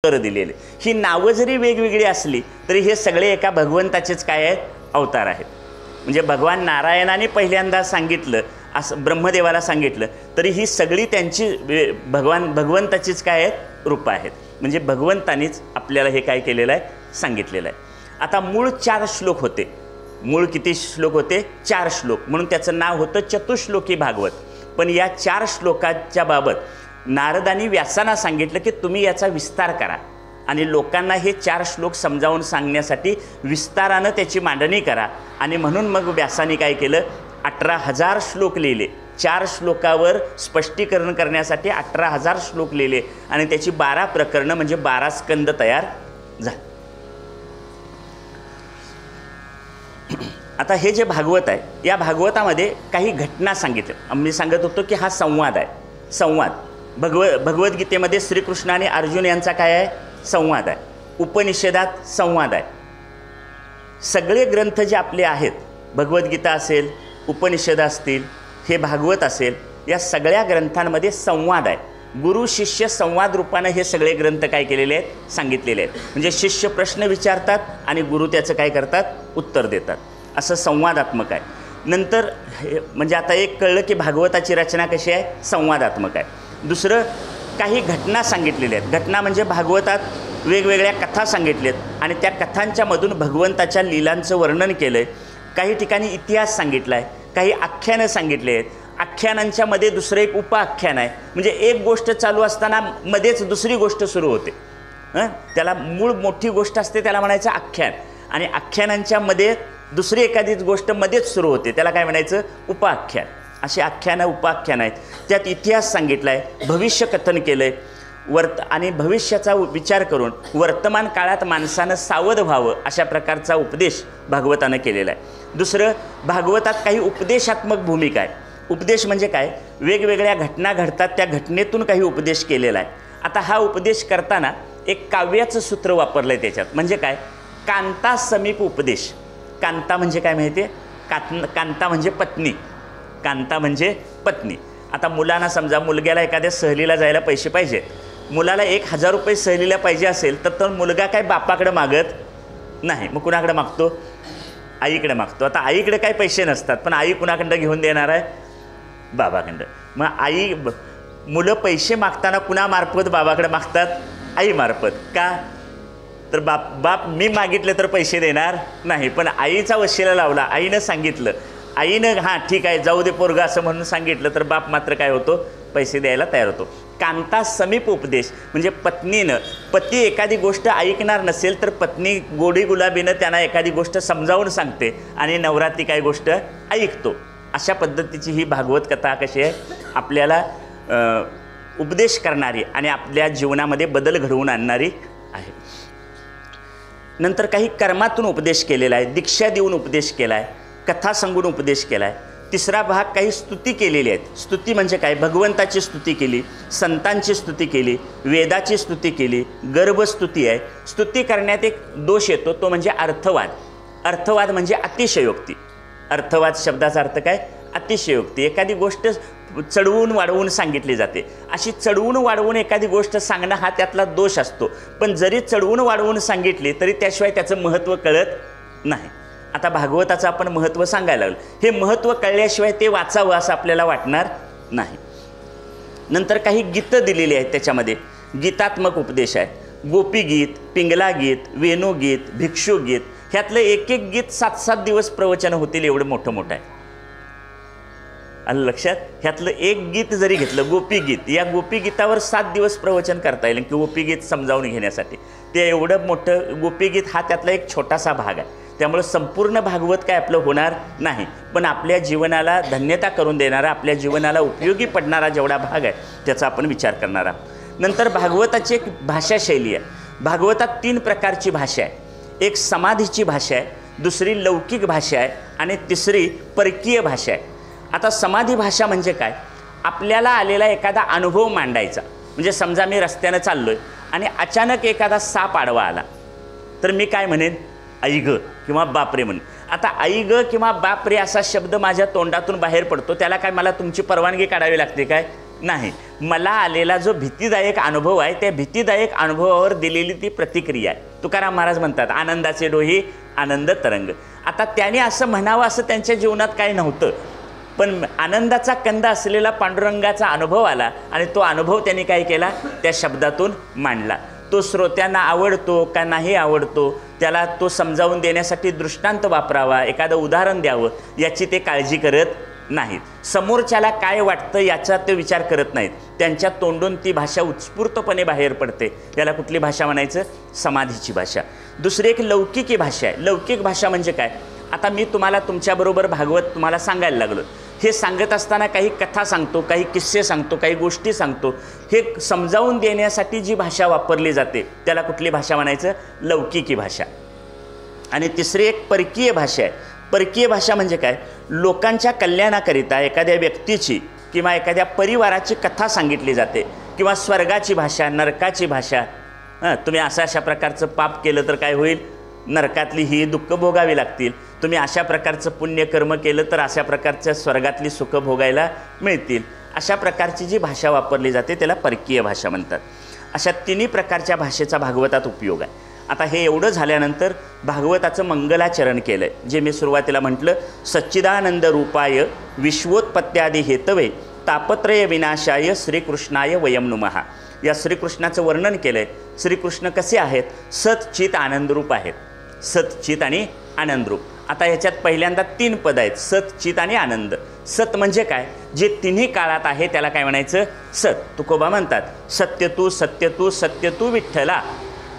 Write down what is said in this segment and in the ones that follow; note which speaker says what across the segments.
Speaker 1: उत्तरं दिलेली। ही नावं जरी वेगवेगळी असली तरी हे सगळे एका भगवंताचेच काय आहेत, अवतार आहेत। म्हणजे भगवान नारायणाने पहिल्यांदा सांगितलं, असं ब्रह्मदेवाला सांगितलं, तरी ही सगळी त्यांची भगवंताचीच काय आहेत, रूपं आहेत। म्हणजे भगवंतानीच आपल्याला हे काय केलेलं आहे, सांगितलेलं आहे। आता मूळ 4 श्लोक होते। मूळ किती श्लोक होते, 4 श्लोक, म्हणून त्याचं नाव होतं चतुश्लोकी भागवत। पण या 4 श्लोकांच्या बाबत नारदांनी व्यासांना सांगितलं की तुम्ही याचा विस्तार करा आणि लोकांना हे 4 श्लोक समजावून सांगण्यासाठी विस्तारानं त्याची मांडणी करा। आणि म्हणून मग व्यासांनी काय केलं, 18,000 श्लोक लिहिले। 4 श्लोकावर स्पष्टीकरण करण्यासाठी 18,000 श्लोक लिहिले आणि त्याची 12 प्रकरणं म्हणजे 12 स्कंद तयार झाले। आता हे जे भागवत आहे, या भागवतामध्ये काही घटना सांगितल्या। मी सांगत होतो की हा संवाद आहे। संवाद भगवद्गीतेमध्ये श्रीकृष्ण आणि अर्जुन यांचा काय आहे, संवाद आहे। उपनिषदात संवाद आहे। सगळे ग्रंथ जे आपले आहेत, भगवद्गीता असेल, उपनिषद असतील, हे भागवत असेल, या सगळ्या ग्रंथांमध्ये संवाद आहे। गुरु शिष्य संवाद रूपानं हे सगळे ग्रंथ काय केलेले आहेत, सांगितलेले आहेत। म्हणजे शिष्य प्रश्न विचारतात आणि गुरु त्याचं काय करतात, उत्तर देतात। असं संवादात्मक आहे। नंतर म्हणजे आता एक कळलं की भागवताची रचना कशी आहे, संवादात्मक आहे। दुसरं, काही घटना सांगितलेल्या आहेत। घटना म्हणजे भागवतात वेगवेगळ्या कथा सांगितल्यात आणि त्या कथांच्या मधून भगवंताच्या लीलांचं वर्णन केलं आहे। काही ठिकाणी इतिहास सांगितला आहे, काही आख्यानं सांगितले आहेत। आख्यानांच्या मध्ये दुसरं एक उपआख्यान आहे। म्हणजे एक गोष्ट चालू असताना मध्येच दुसरी गोष्ट सुरू होते। त्याला मूळ मोठी गोष्ट असते, त्याला म्हणायचं आख्यान, आणि आख्यानांच्या मध्ये दुसरी एखादीच गोष्ट मध्येच सुरू होते, त्याला काय म्हणायचं, उपआख्यान। अशी आख्यानं उपआख्यान आहेत। त्यात इतिहास सांगितला आहे, भविष्य कथन केलं आहे, आणि भविष्याचा विचार करून वर्तमान काळात माणसानं सावध व्हावं अशा प्रकारचा उपदेश भागवतानं केलेला आहे। दुसरं, भागवतात काही उपदेशात्मक भूमिका आहे। उपदेश म्हणजे काय, वेगवेगळ्या घटना घडतात, त्या घटनेतून काही उपदेश केलेला आहे। आता हा उपदेश करताना एक काव्याचं सूत्र वापरलं आहे त्याच्यात। म्हणजे काय, कांता समीप उपदेश। कांता म्हणजे काय माहिती आहे, कांता म्हणजे पत्नी। कांता म्हणजे पत्नी। आता मुलांना समजा, मुलग्याला एखाद्या सहलीला जायला पैसे पाहिजेत, मुलाला 1,000 रुपये सहलीला पाहिजे असेल तर मुलगा काय बापाकडे मागत नाही, मग कुणाकडे मागतो, आईकडे मागतो। आता आईकडे काय पैसे नसतात, पण आई कुणाकडं घेऊन देणार आहे, बाबाकडं। मग मुलं पैसे मागताना कुणामार्फत बाबाकडे मागतात, आईमार्फत। का तर बाप मी मागितले तर पैसे देणार नाही, पण आईचा वशिला लावला, आईनं सांगितलं, आईनं हां ठीक आहे जाऊ दे पोरगा असं म्हणून सांगितलं तर बाप मात्र काय होतो, पैसे द्यायला तयार होतो। कांता समीप उपदेश म्हणजे पत्नीनं, पती एखादी गोष्ट ऐकणार नसेल तर पत्नी गोडी गुलाबीनं त्यांना एखादी गोष्ट समजावून सांगते आणि नवरा ती काय गोष्ट ऐकतो। अशा पद्धतीची ही भागवत कथा कशी आहे, आपल्याला उपदेश करणारी आणि आपल्या जीवनामध्ये बदल घडवून आणणारी आहे। नंतर काही कर्मातून उपदेश केलेला आहे, दीक्षा देऊन उपदेश केला आहे, कथा सांगून उपदेश केला आहे। तिसरा भाग काही स्तुती केलेली आहेत। स्तुती म्हणजे काय, भगवंताची स्तुती केली, संतांची स्तुती केली, वेदाची स्तुती केली, गर्भस्तुती आहे। स्तुती करण्यात एक दोष येतो, तो म्हणजे अर्थवाद। अर्थवाद म्हणजे अतिशयोक्ती। अर्थवाद शब्दाचा अर्थ काय, अतिशयोक्ती। एखादी गोष्ट चढवून वाढवून सांगितली जाते, अशी चढवून वाढवून एखादी गोष्ट सांगणं हा त्यातला दोष असतो। पण जरी चढवून वाढवून सांगितली तरी त्याशिवाय त्याचं महत्त्व कळत नाही। आता भागवताचं आपण महत्त्व सांगायला लागलो, हे महत्त्व कळल्याशिवाय ते वाचावं असं आपल्याला वाटणार नाही। नंतर काही गीतं दिलेली आहेत, त्याच्यामध्ये गीतात्मक उपदेश आहे। गोपीगीत, पिंगला गीत, वेणुगीत, भिक्षुगीत, ह्यातलं एक एक गीत 7-7 दिवस प्रवचन होतील एवढं मोठं मोठं आहे। आलं लक्षात, ह्यातलं एक गीत जरी घेतलं, गोपीगीत, या गोपीगीतावर 7 दिवस प्रवचन करता येईल की गोपीगीत समजावून घेण्यासाठी। ते एवढं मोठं गोपीगीत हा त्यातला एक छोटासा भाग आहे। त्यामुळे संपूर्ण भागवत काय आपलं होणार नाही, पण आपल्या जीवनाला धन्यता करून देणारा, आपल्या जीवनाला उपयोगी पडणारा जेवढा भाग आहे त्याचा आपण विचार करणार आहोत। नंतर भागवताची एक भाषाशैली आहे। भागवतात 3 प्रकारची भाषा आहे। एक समाधीची भाषा आहे, दुसरी लौकिक भाषा आहे आणि तिसरी परकीय भाषा आहे। आता समाधी भाषा म्हणजे काय, आपल्याला आलेला एखादा अनुभव मांडायचा। म्हणजे समजा मी रस्त्यानं चाललोय आणि अचानक एखादा साप आडवा आला तर मी काय म्हणेन, आई ग किंवा बापरे म्हणेन। आता आई ग किंवा बापरे असा शब्द माझ्या तोंडातून बाहेर पडतो, त्याला काय मला तुमची परवानगी काढावी लागते काय, नाही. मला आलेला जो भीतीदायक अनुभव आहे त्या भीतीदायक अनुभवावर दिलेली ती प्रतिक्रिया आहे. तुकाराम महाराज म्हणतात आनंदाचे डोही आनंद तरंग. आता त्याने असं म्हणावं असं त्यांच्या जीवनात काही नव्हतं, पण आनंदाचा कंद असलेला पांडुरंगाचा अनुभव आला आणि तो अनुभव त्यांनी काय केला त्या शब्दातून मांडला. तो श्रोत्यांना आवडतो का नाही आवडतो त्याला तो समजावून देण्यासाठी दृष्टांत वापरावा, एखादं उदाहरण द्यावं याची ते काळजी करत नाहीत. समोरच्याला काय वाटतं याचा ते विचार करत नाहीत. त्यांच्या तोंडून ती भाषा उत्स्फूर्तपणे बाहेर पडते. त्याला कुठली भाषा म्हणायचं? समाधीची भाषा. दुसरी एक लौकिकी भाषा आहे. लौकिक भाषा म्हणजे काय? आता मी तुम्हाला तुमच्याबरोबर भागवत तुम्हाला सांगायला लागलो. हे सांगत असताना काही कथा सांगतो, काही किस्से सांगतो, काही गोष्टी सांगतो. हे समजावून देण्यासाठी जी भाषा वापरली जाते त्याला कुठली भाषा म्हणायचं? लौकिकी भाषा. आणि तिसरी एक परकीय भाषा आहे. परकीय भाषा म्हणजे काय? लोकांच्या कल्याणाकरिता एखाद्या व्यक्तीची किंवा एखाद्या परिवाराची कथा सांगितली जाते, किंवा स्वर्गाची भाषा, नरकाची भाषा. तुम्ही अशा प्रकारचं पाप केलं तर काय होईल? नरकातली ही दुःख भोगावी लागतील. तुम्ही अशा प्रकारचं पुण्यकर्म केलं तर अशा प्रकारच्या स्वर्गातली सुख भोगायला मिळतील. अशा प्रकारची जी भाषा वापरली जाते त्याला परकीय भाषा म्हणतात. अशा तिन्ही प्रकारच्या भाषेचा भागवतात उपयोग आहे. आता हे एवढं झाल्यानंतर भागवताचं मंगलाचरण केलं आहे. जे मी सुरुवातीला म्हटलं, सच्चिदानंद रूपाय विश्वोत्पत्त्यादी हेतवे तापत्रय विनाशाय श्रीकृष्णाय वयम नुमः. या श्रीकृष्णाचं वर्णन केलं आहे. श्रीकृष्ण कसे आहेत? सत चित आनंदरूप आहेत. सत चित आणि आनंदरूप. आता ह्याच्यात पहिल्यांदा 3 पद आहेत, सत चित आणि आनंद. सत म्हणजे काय? जे तिन्ही काळात आहे त्याला काय म्हणायचं? सत. तुकोबा म्हणतात सत्य तू सत्य तू सत्य तू विठ्ठला.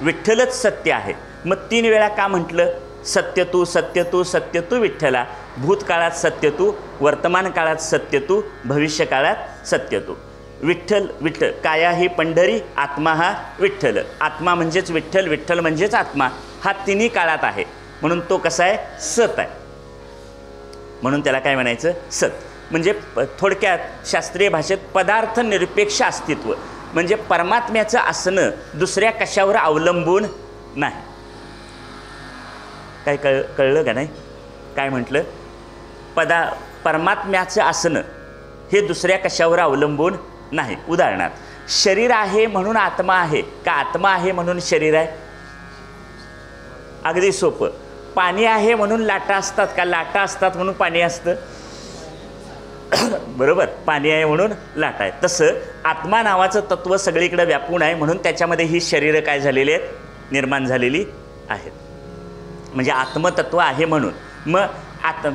Speaker 1: विठ्ठलच सत्य आहे. मग 3 वेळा का म्हटलं? सत्य तू सत्य तू सत्य तू विठ्ठला. भूतकाळात सत्य तू, वर्तमान काळात सत्य तू, भविष्य काळात सत्य तू. विठ्ठल विठ्ठल. काया ही पंढरी, आत्मा हा विठ्ठल. आत्मा म्हणजेच विठ्ठल, विठ्ठल म्हणजेच आत्मा. हा तिन्ही काळात आहे म्हणून तो कसा आहे? सत आहे. म्हणून त्याला काय म्हणायचं? सत. म्हणजे थोडक्यात शास्त्रीय भाषेत पदार्थ निरपेक्ष अस्तित्व म्हणजे परमात्म्याचं असणं दुसऱ्या कशावर अवलंबून नाही. काय कळलं का नाही? काय म्हटलं? परमात्म्याचं असणं हे दुसऱ्या कशावर अवलंबून नाही. उदाहरणार्थ शरीर आहे म्हणून आत्मा आहे का आत्मा आहे म्हणून शरीर आहे? अगदी सोपं. पाणी आहे म्हणून लाटा असतात का लाटा असतात म्हणून पाणी असतं? बरोबर. पाणी आहे म्हणून लाटा आहे. तसं आत्मा नावाचं तत्त्व सगळीकडे व्यापून आहे म्हणून त्याच्यामध्ये ही शरीरं काय झालेली आहेत? निर्माण झालेली आहेत. म्हणजे आत्मतत्व आहे म्हणून. मग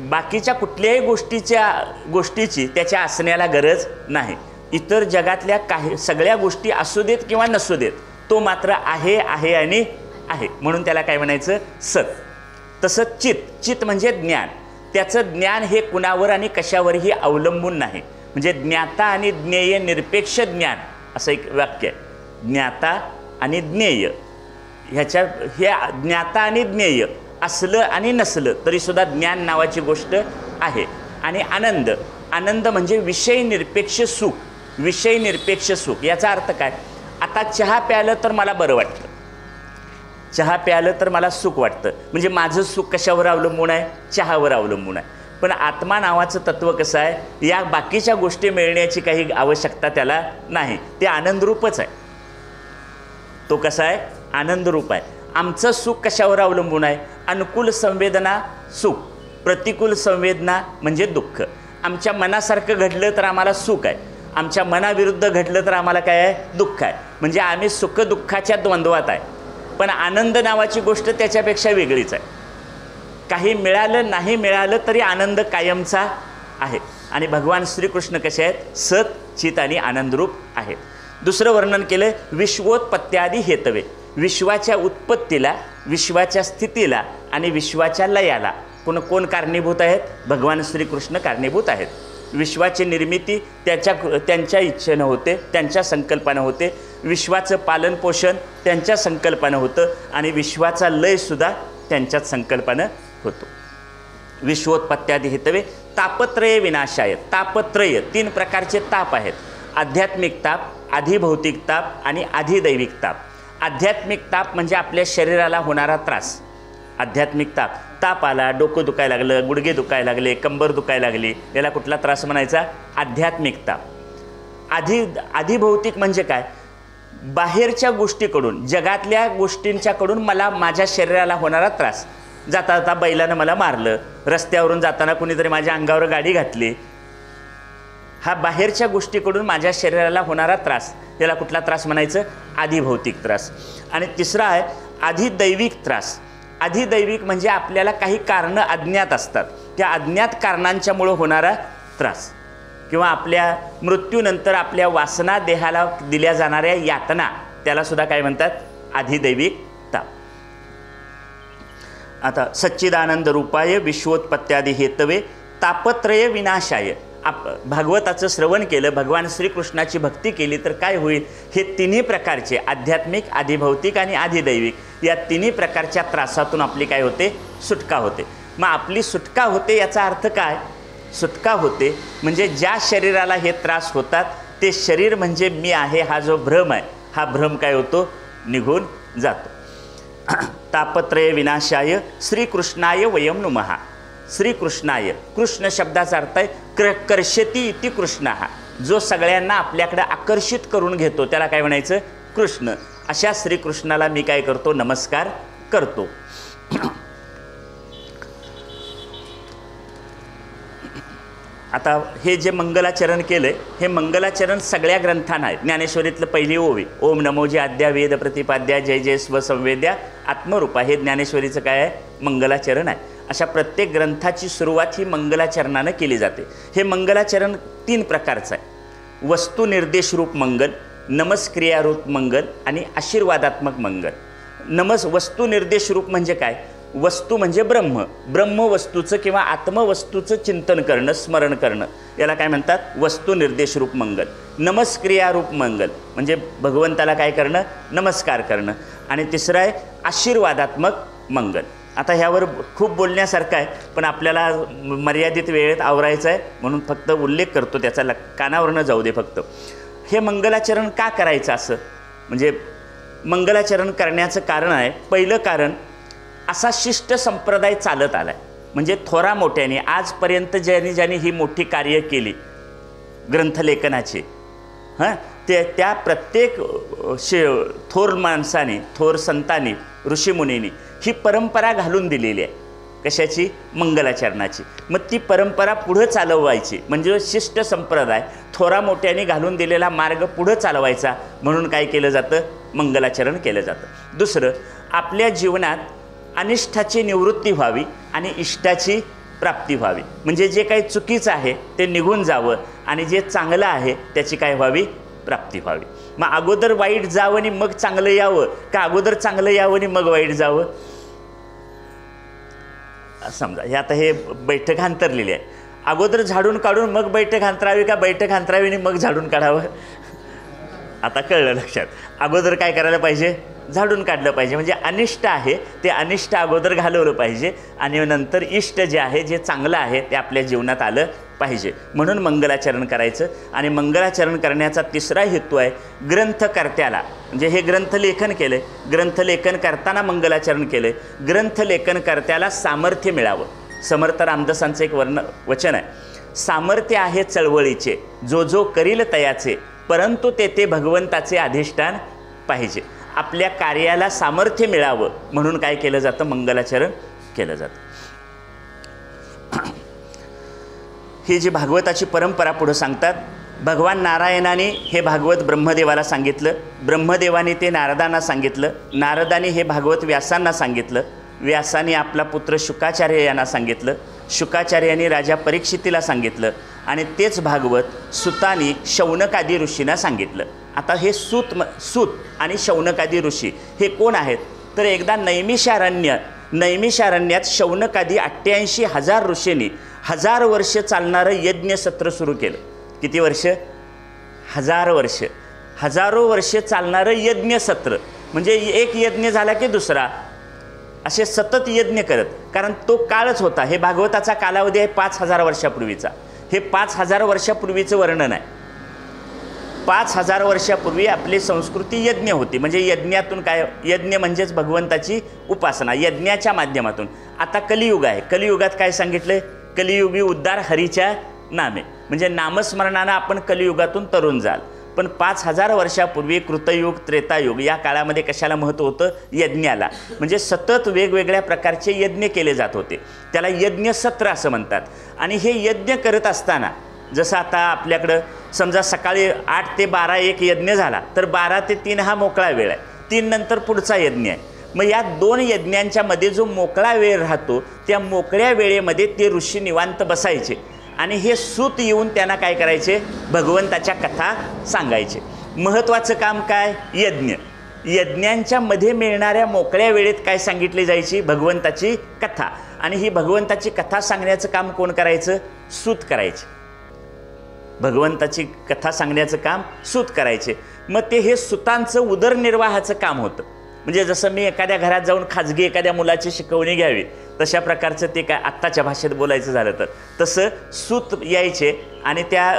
Speaker 1: बाकीच्या कुठल्याही गोष्टीची त्याच्या असण्याला गरज नाही. इतर जगातल्या काही सगळ्या गोष्टी असू देत किंवा नसू देत तो मात्र आहे आहे आणि आहे म्हणून त्याला काय म्हणायचं? सत. तसं चित. चित म्हणजे ज्ञान. त्याचं ज्ञान हे कुणावर आणि कशावरही अवलंबून नाही. म्हणजे ज्ञाता आणि ज्ञेय निरपेक्ष ज्ञान असं एक वाक्य आहे. ज्ञाता आणि ज्ञेय ह्याच्या हे ज्ञाता आणि ज्ञेय असलं आणि नसलं तरीसुद्धा ज्ञान नावाची गोष्ट आहे. आणि आनंद. आनंद म्हणजे विषय निरपेक्ष सुख. विषय निरपेक्ष सुख याचा अर्थ काय? आता चहा प्यायलं तर मला बरं वाटतं, चहा प्यायलं तर मला सुख वाटतं. म्हणजे माझं सुख कशावर अवलंबून आहे? चहावर अवलंबून आहे. पण आत्मा नावाचं तत्त्व कसं आहे? या बाकीच्या गोष्टी मिळण्याची काही आवश्यकता त्याला नाही. ते आनंदरूपच आहे. तो कसा आहे? आनंदरूप आहे. आमचं सुख कशावर अवलंबून आहे? अनुकूल संवेदना सुख, प्रतिकूल संवेदना म्हणजे दुःख. आमच्या मनासारखं घडलं तर आम्हाला सुख आहे, आमच्या मनाविरुद्ध घडलं तर आम्हाला काय आहे? दुःख आहे. म्हणजे आम्ही सुख दुःखाच्या द्वंद्वात आहे. पण आनंद नावाची गोष्ट त्याच्यापेक्षा वेगळीच आहे. काही मिळालं नाही मिळालं तरी आनंद कायमचा आहे. आणि भगवान श्रीकृष्ण कसे आहेत? सत चित आणि आनंदरूप आहेत. दुसरं वर्णन केलं विश्वोत्पत्त्यादी हेतवे. विश्वाच्या उत्पत्तीला, विश्वाच्या स्थितीला आणि विश्वाच्या लयाला कोण कारणीभूत आहेत? भगवान श्रीकृष्ण कारणीभूत आहेत. विश्वाची निर्मिती त्यांच्या इच्छेनं होते, त्यांच्या संकल्पानं होते. विश्वाचं पालन पोषण त्यांच्या संकल्पानं होतं आणि विश्वाचा लयसुद्धा त्यांच्याच संकल्पानं होतो. विश्वोत्पत्त्यादी हेतवे तापत्रय विनाशाय. तापत्रय 3 प्रकारचे ताप आहेत. आध्यात्मिक ताप, आधिभौतिक ताप आणि आधिदैविक ताप. आध्यात्मिक ताप म्हणजे आपल्या शरीराला होणारा त्रास. आध्यात्मिक ताप, ताप आला, डोकं दुखायला लागलं, गुडघे दुखायला लागले, कंबर दुखायला लागली, याला कुठला त्रास म्हणायचा? आध्यात्मिक ताप. अधिभौतिक म्हणजे काय? बाहेरच्या गोष्टीकडून, जगातल्या गोष्टींच्याकडून मला माझ्या शरीराला होणारा त्रास. जाता जाता बैलानं मला मारलं, रस्त्यावरून जाताना कुणीतरी माझ्या अंगावर गाडी घातली, हा बाहेरच्या गोष्टीकडून माझ्या शरीराला होणारा त्रास, याला कुठला त्रास म्हणायचं? अधिभौतिक त्रास. आणि तिसरा आहे अधिदैविक त्रास. अधिदैविक म्हणजे आपल्याला काही कारणं अज्ञात असतात, त्या अज्ञात कारणांच्यामुळं होणारा त्रास, किंवा आपल्या मृत्यूनंतर आपल्या वासना देहाला दिल्या जाणाऱ्या यातना, त्याला सुद्धा काय म्हणतात? अधिदैविक ताप. आता सच्चिदानंद रूपाय विश्वोत्पत्त्यादी हेतवे तापत्रय विनाशाय. भागवताचं श्रवण केलं, भगवान श्रीकृष्णाची भक्ती केली तर काय होईल? हे तिन्ही प्रकारचे आध्यात्मिक, अधिभौतिक आणि अधिदैविक, या तिन्ही प्रकारच्या त्रासातून आपली काय होते? सुटका होते. मग आपली सुटका होते याचा अर्थ काय? सुटका होते म्हणजे ज्या शरीराला हे त्रास होतात ते शरीर म्हणजे मी आहे, हा जो भ्रम आहे, हा भ्रम काय होतो? निघून जातो. तापत्रय विनाशाय श्रीकृष्णाय वयम नुमः. श्रीकृष्णाय, कृष्ण शब्दाचा अर्थ आहे कर्षती इति कृष्ण. जो सगळ्यांना आपल्याकडे आकर्षित करून घेतो त्याला काय म्हणायचं? कृष्ण. अशा श्रीकृष्णाला मी काय करतो? नमस्कार करतो. आता हे जे मंगलाचरण केलंय, हे मंगलाचरण सगळ्या ग्रंथांना आहे. ज्ञानेश्वरीतलं पहिली ओवी, ओम नमोजी आद्या वेद प्रतिपाद्या जय जय स्व संवेद्या आत्मरूपा, हे ज्ञानेश्वरीचं काय आहे? मंगलाचरण आहे. अशा प्रत्येक ग्रंथाची सुरुवात ही मंगलाचरणानं केली जाते. हे मंगलाचरण 3 प्रकारचं आहे: वस्तुनिर्देशरूप मंगल, नमस्क्रियारूप मंगल आणि आशीर्वादात्मक मंगल. वस्तुनिर्देशरूप म्हणजे काय? वस्तू म्हणजे ब्रह्म, ब्रह्मवस्तूचं किंवा आत्मवस्तूचं चिंतन करणं, स्मरण करणं, याला काय म्हणतात? वस्तुनिर्देशरूप मंगल. नमस्क्रियारूप मंगल म्हणजे भगवंताला काय करणं? नमस्कार करणं. आणि तिसरं आहे आशीर्वादात्मक मंगल. आता ह्यावर खूप बोलण्यासारखं आहे, पण आपल्याला मर्यादित वेळेत आवरायचं आहे म्हणून फक्त उल्लेख करतो, त्याचा कानावर न जाऊ दे फक्त. हे मंगलाचरण का करायचं? असं म्हणजे मंगलाचरण करण्याचं कारण आहे, पहिलं कारण असा शिष्ट संप्रदाय चालत आला आहे. म्हणजे थोरा मोठ्याने आजपर्यंत ज्यांनी ही मोठी कार्य केली ग्रंथलेखनाची, त्या प्रत्येक थोर माणसाने, थोर संतांनी, ऋषीमुनींनी ही परंपरा घालून दिलेली आहे. कशाची? मंगलाचरणाची. मग ती परंपरा पुढं चालवायची म्हणजे शिष्ट संप्रदाय, थोरा मोठ्याने घालून दिलेला मार्ग पुढं चालवायचा म्हणून काय केलं जातं? मंगलाचरण केलं जातं. दुसरं, आपल्या जीवनात अनिष्टाची निवृत्ती व्हावी आणि इष्टाची प्राप्ती व्हावी. म्हणजे जे काही चुकीचं आहे ते निघून जावं आणि जे चांगलं आहे त्याची काय व्हावी? प्राप्ती व्हावी. मग अगोदर वाईट जावं आणि मग चांगलं यावं, का अगोदर चांगलं यावं आणि मग वाईट जावं? समजा हे आता हे बैठक अंतरलेली आहे, अगोदर झाडून काढून मग बैठक अंतरावी, का बैठक अंतरावी आणि मग झाडून काढावं? आता कळलं लक्षात. अगोदर काय करायला पाहिजे? झाडून काढलं पाहिजे. म्हणजे अनिष्ट आहे ते अनिष्ट अगोदर घालवलं पाहिजे आणि नंतर इष्ट जे आहे, जे चांगलं आहे ते आपल्या जीवनात आलं पाहिजे. म्हणून मंगलाचरण करायचं. आणि मंगलाचरण करण्याचा तिसरा हेतू आहे ग्रंथकर्त्याला, म्हणजे हे ग्रंथलेखन केलं आहे, ग्रंथलेखन करताना मंगलाचरण केलं आहे, ग्रंथलेखनकर्त्याला सामर्थ्य मिळावं. समर्थ रामदासांचं एक वचन आहे, सामर्थ्य आहे चळवळीचे, जो जो करील तयाचे, परंतु तेथे भगवंताचे अधिष्ठान पाहिजे. आपल्या कार्याला सामर्थ्य मिळावं म्हणून काय केलं जातं? मंगलाचरण केलं जातं. ही जी भागवताची परंपरा पुढं सांगतात, भगवान नारायणाने हे भागवत ब्रह्मदेवाला सांगितलं, ब्रह्मदेवाने ते नारदांना सांगितलं, नारदाने हे भागवत व्यासांना सांगितलं, व्यासाने आपला पुत्र शुकाचार्य यांना सांगितलं, शुकाचार्यांनी राजा परीक्षितीला सांगितलं आणि तेच भागवत सुतानी शौनकादी ऋषींना सांगितलं. आता हे सूत आणि शौनकादी ऋषी हे कोण आहेत? तर एकदा नैमिषारण्यात शौनकादी 88,000 ऋषींनी 1000 वर्ष चालणारं यज्ञसत्र सुरू केलं. किती वर्ष? 1000 वर्ष. हजारो वर्ष चालणारं यज्ञसत्र म्हणजे एक यज्ञ झाला की दुसरा, असे सतत यज्ञ करत. कारण तो काळच होता. हे भागवताचा कालावधी आहे 5000 वर्षापूर्वीचा. हे 5000 वर्षापूर्वीचं वर्णन आहे. 5000 वर्षापूर्वी आपली संस्कृती यज्ञ होती. म्हणजे यज्ञातून काय? यज्ञ म्हणजेच भगवंताची उपासना, यज्ञाच्या माध्यमातून. आता कलियुग आहे. कलियुगात काय सांगितलं? कलियुगी उद्धार हरीच्या नामे, म्हणजे नामस्मरणानं आपण कलियुगातून तरुण जाल. पण 5000 वर्षापूर्वी कृतयुग त्रेतायुग या काळामध्ये कशाला महत्त्व होतं? यज्ञाला. म्हणजे सतत वेगवेगळ्या प्रकारचे यज्ञ केले जात होते. त्याला यज्ञसत्र असं म्हणतात. आणि हे यज्ञ करत असताना जसं आता आपल्याकडं समजा सकाळी 8 ते 12 एक यज्ञ झाला तर 12 ते 3 हा मोकळा वेळ आहे. 3 नंतर पुढचा यज्ञ आहे. मग या 2 यज्ञांच्या मध्ये जो मोकळा वेळ राहतो त्या मोकळ्या वेळेमध्ये ते ऋषी निवांत बसायचे आणि हे सूत येऊन त्यांना काय करायचे? भगवंताच्या कथा सांगायचे. महत्त्वाचं काम काय? यज्ञ. यज्ञांच्या मध्ये मिळणाऱ्या मोकळ्या वेळेत काय सांगितली जायची? भगवंताची कथा. आणि ही भगवंताची कथा सांगण्याचं काम कोण करायचं? सूत करायचे. भगवंताची कथा सांगण्याचं काम सूत करायचे. मग ते हे सुतांचं उदरनिर्वाहाचं काम होतं. म्हणजे जसं मी एखाद्या घरात जाऊन खाजगी एखाद्या मुलाची शिकवणी घ्यावी तशा प्रकारचं ते काय आत्ताच्या भाषेत बोलायचं झालं तर तसं सूत यायचे आणि त्या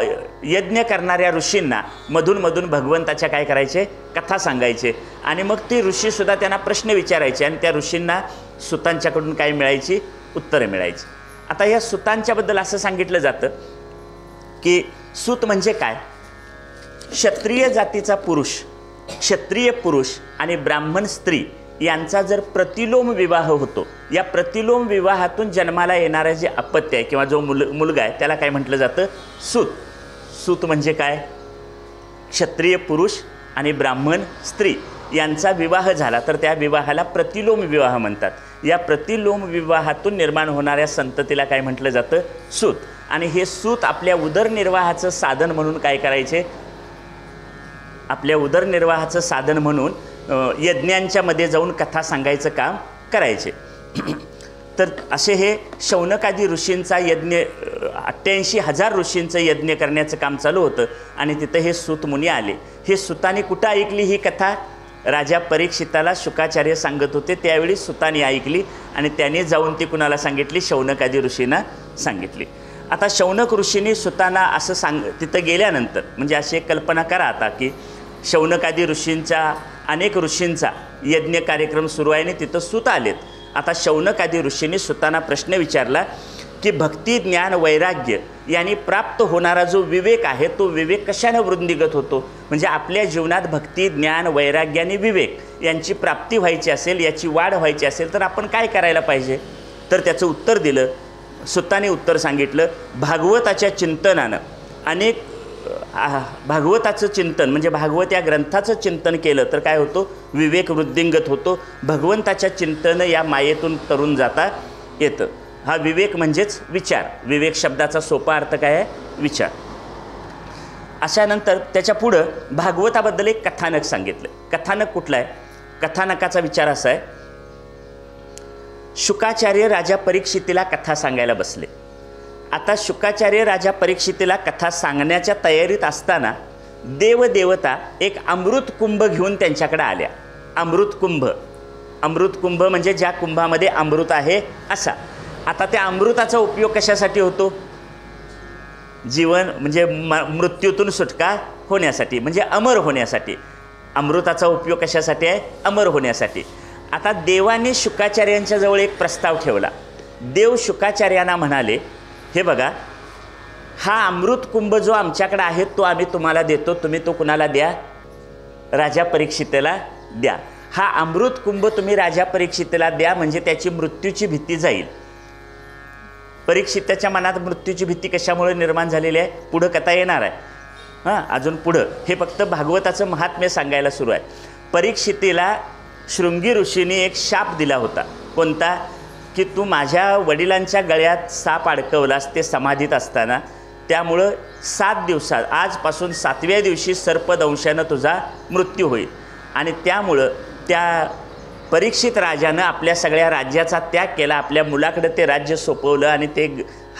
Speaker 1: यज्ञ करणाऱ्या ऋषींना मधून भगवंताच्या काय करायचे? कथा सांगायचे. आणि मग ती ऋषीसुद्धा त्यांना प्रश्न विचारायचे आणि त्या ऋषींना सुतांच्याकडून काय मिळायची? उत्तरं मिळायची. आता या सुतांच्याबद्दल असं सांगितलं जातं की सूत म्हणजे काय? क्षत्रिय जातीचा पुरुष, क्षत्रिय पुरुष आणि ब्राह्मण स्त्री यांचा जर प्रतिलोम विवाह होतो, या प्रतिलोम विवाहातून जन्माला येणारे जे अपत्य आहे किंवा जो मुलगा आहे त्याला काय म्हटलं जातं? सूत. सूत म्हणजे काय? क्षत्रिय पुरुष आणि ब्राह्मण स्त्री यांचा विवाह झाला तर त्या विवाहाला प्रतिलोम विवाह म्हणतात. या प्रतिलोम विवाहातून निर्माण होणाऱ्या संततीला काय म्हटलं जातं? सूत. आणि हे सूत आपल्या उदरनिर्वाहाचं साधन म्हणून काय करायचे? आपल्या उदरनिर्वाहाचं साधन म्हणून यज्ञांच्या मध्ये जाऊन कथा सांगायचं काम करायचे. तर असे हे शौनकादी ऋषींचा यज्ञ 88,000 ऋषींचं यज्ञ करण्याचं काम चालू होतं आणि तिथं हे सूत मुनी आले. हे सुताने कुठं ऐकली ही कथा? राजा परीक्षिताला शुकाचार्य सांगत होते त्यावेळी सुताने ऐकली आणि त्याने जाऊन ती कुणाला सांगितली? शौनकादी ऋषींना सांगितली. आता शौनक ऋषींनी सुतांना असं तिथं गेल्यानंतर म्हणजे अशी एक कल्पना करा आता की शौनकादी ऋषींचा अनेक ऋषींचा यज्ञ कार्यक्रम सुरू आहे आणि तिथं सूत आलेत. आता शौनकादी ऋषींनी सुतांना प्रश्न विचारला की भक्ती ज्ञान वैराग्य यांनी प्राप्त होणारा जो विवेक आहे तो विवेक कशानं वृद्धिंगत होतो? म्हणजे आपल्या जीवनात भक्ती ज्ञान वैराग्य आणि विवेक यांची प्राप्ती व्हायची असेल, याची वाढ व्हायची असेल तर आपण काय करायला पाहिजे? तर त्याचं उत्तर दिलं. सुताने उत्तर सांगितलं, भागवताच्या चिंतनानं अनेक भागवताचं चिंतन म्हणजे भागवत या ग्रंथाचं चिंतन केलं तर काय होतं? विवेक वृद्धिंगत होतो. भगवंताच्या चिंतन या मायेतून तरुण जाता येतं. हा विवेक म्हणजेच विचार. विवेक शब्दाचा सोपा अर्थ काय आहे? विचार. अशानंतर त्याच्या पुढं भागवताबद्दल एक कथानक सांगितलं. कथानक कुठलं आहे? कथानकाचा विचार असा आहे, शुकाचार्य राजा परीक्षितीला कथा सांगायला बसले. आता शुकाचार्य राजा परीक्षितीला कथा सांगण्याच्या तयारीत असताना देवदेवता एक अमृत कुंभ घेऊन त्यांच्याकडे आल्या. अमृत कुंभ. अमृत कुंभ म्हणजे ज्या कुंभामध्ये अमृत आहे असा. आता त्या अमृताचा उपयोग कशासाठी होतो? जीवन म्हणजे मृत्यूतून सुटका होण्यासाठी म्हणजे अमर होण्यासाठी. अमृताचा उपयोग कशासाठी आहे? अमर होण्यासाठी. आता देवाने शुकाचार्यांच्या जवळ एक प्रस्ताव ठेवला. देव शुकाचार्यांना म्हणाले, हे बघा, हा अमृत कुंभ जो आमच्याकडे आहे तो आम्ही तुम्हाला देतो, तुम्ही तो कुणाला द्या? राजा परीक्षितेला द्या. हा अमृत कुंभ तुम्ही राजा परीक्षितेला द्या म्हणजे त्याची मृत्यूची भीती जाईल. परीक्षिताच्या मनात मृत्यूची भीती कशामुळे निर्माण झालेली आहे? पुढं कथा येणार आहे. अजून पुढं हे फक्त भागवताचं महात्म्य सांगायला सुरू आहे. परीक्षितीला शृंगी ऋषींनी एक शाप दिला होता. कोणता? की तू माझ्या वडिलांच्या गळ्यात साप अडकवलास ते समाधीत असताना, त्यामुळं 7 दिवसात आजपासून 7व्या दिवशी सर्पदंशानं तुझा मृत्यू होईल. आणि त्यामुळं त्या परीक्षित राजानं आपल्या सगळ्या राज्याचा त्याग केला. आपल्या मुलाकडे ते राज्य सोपवलं आणि ते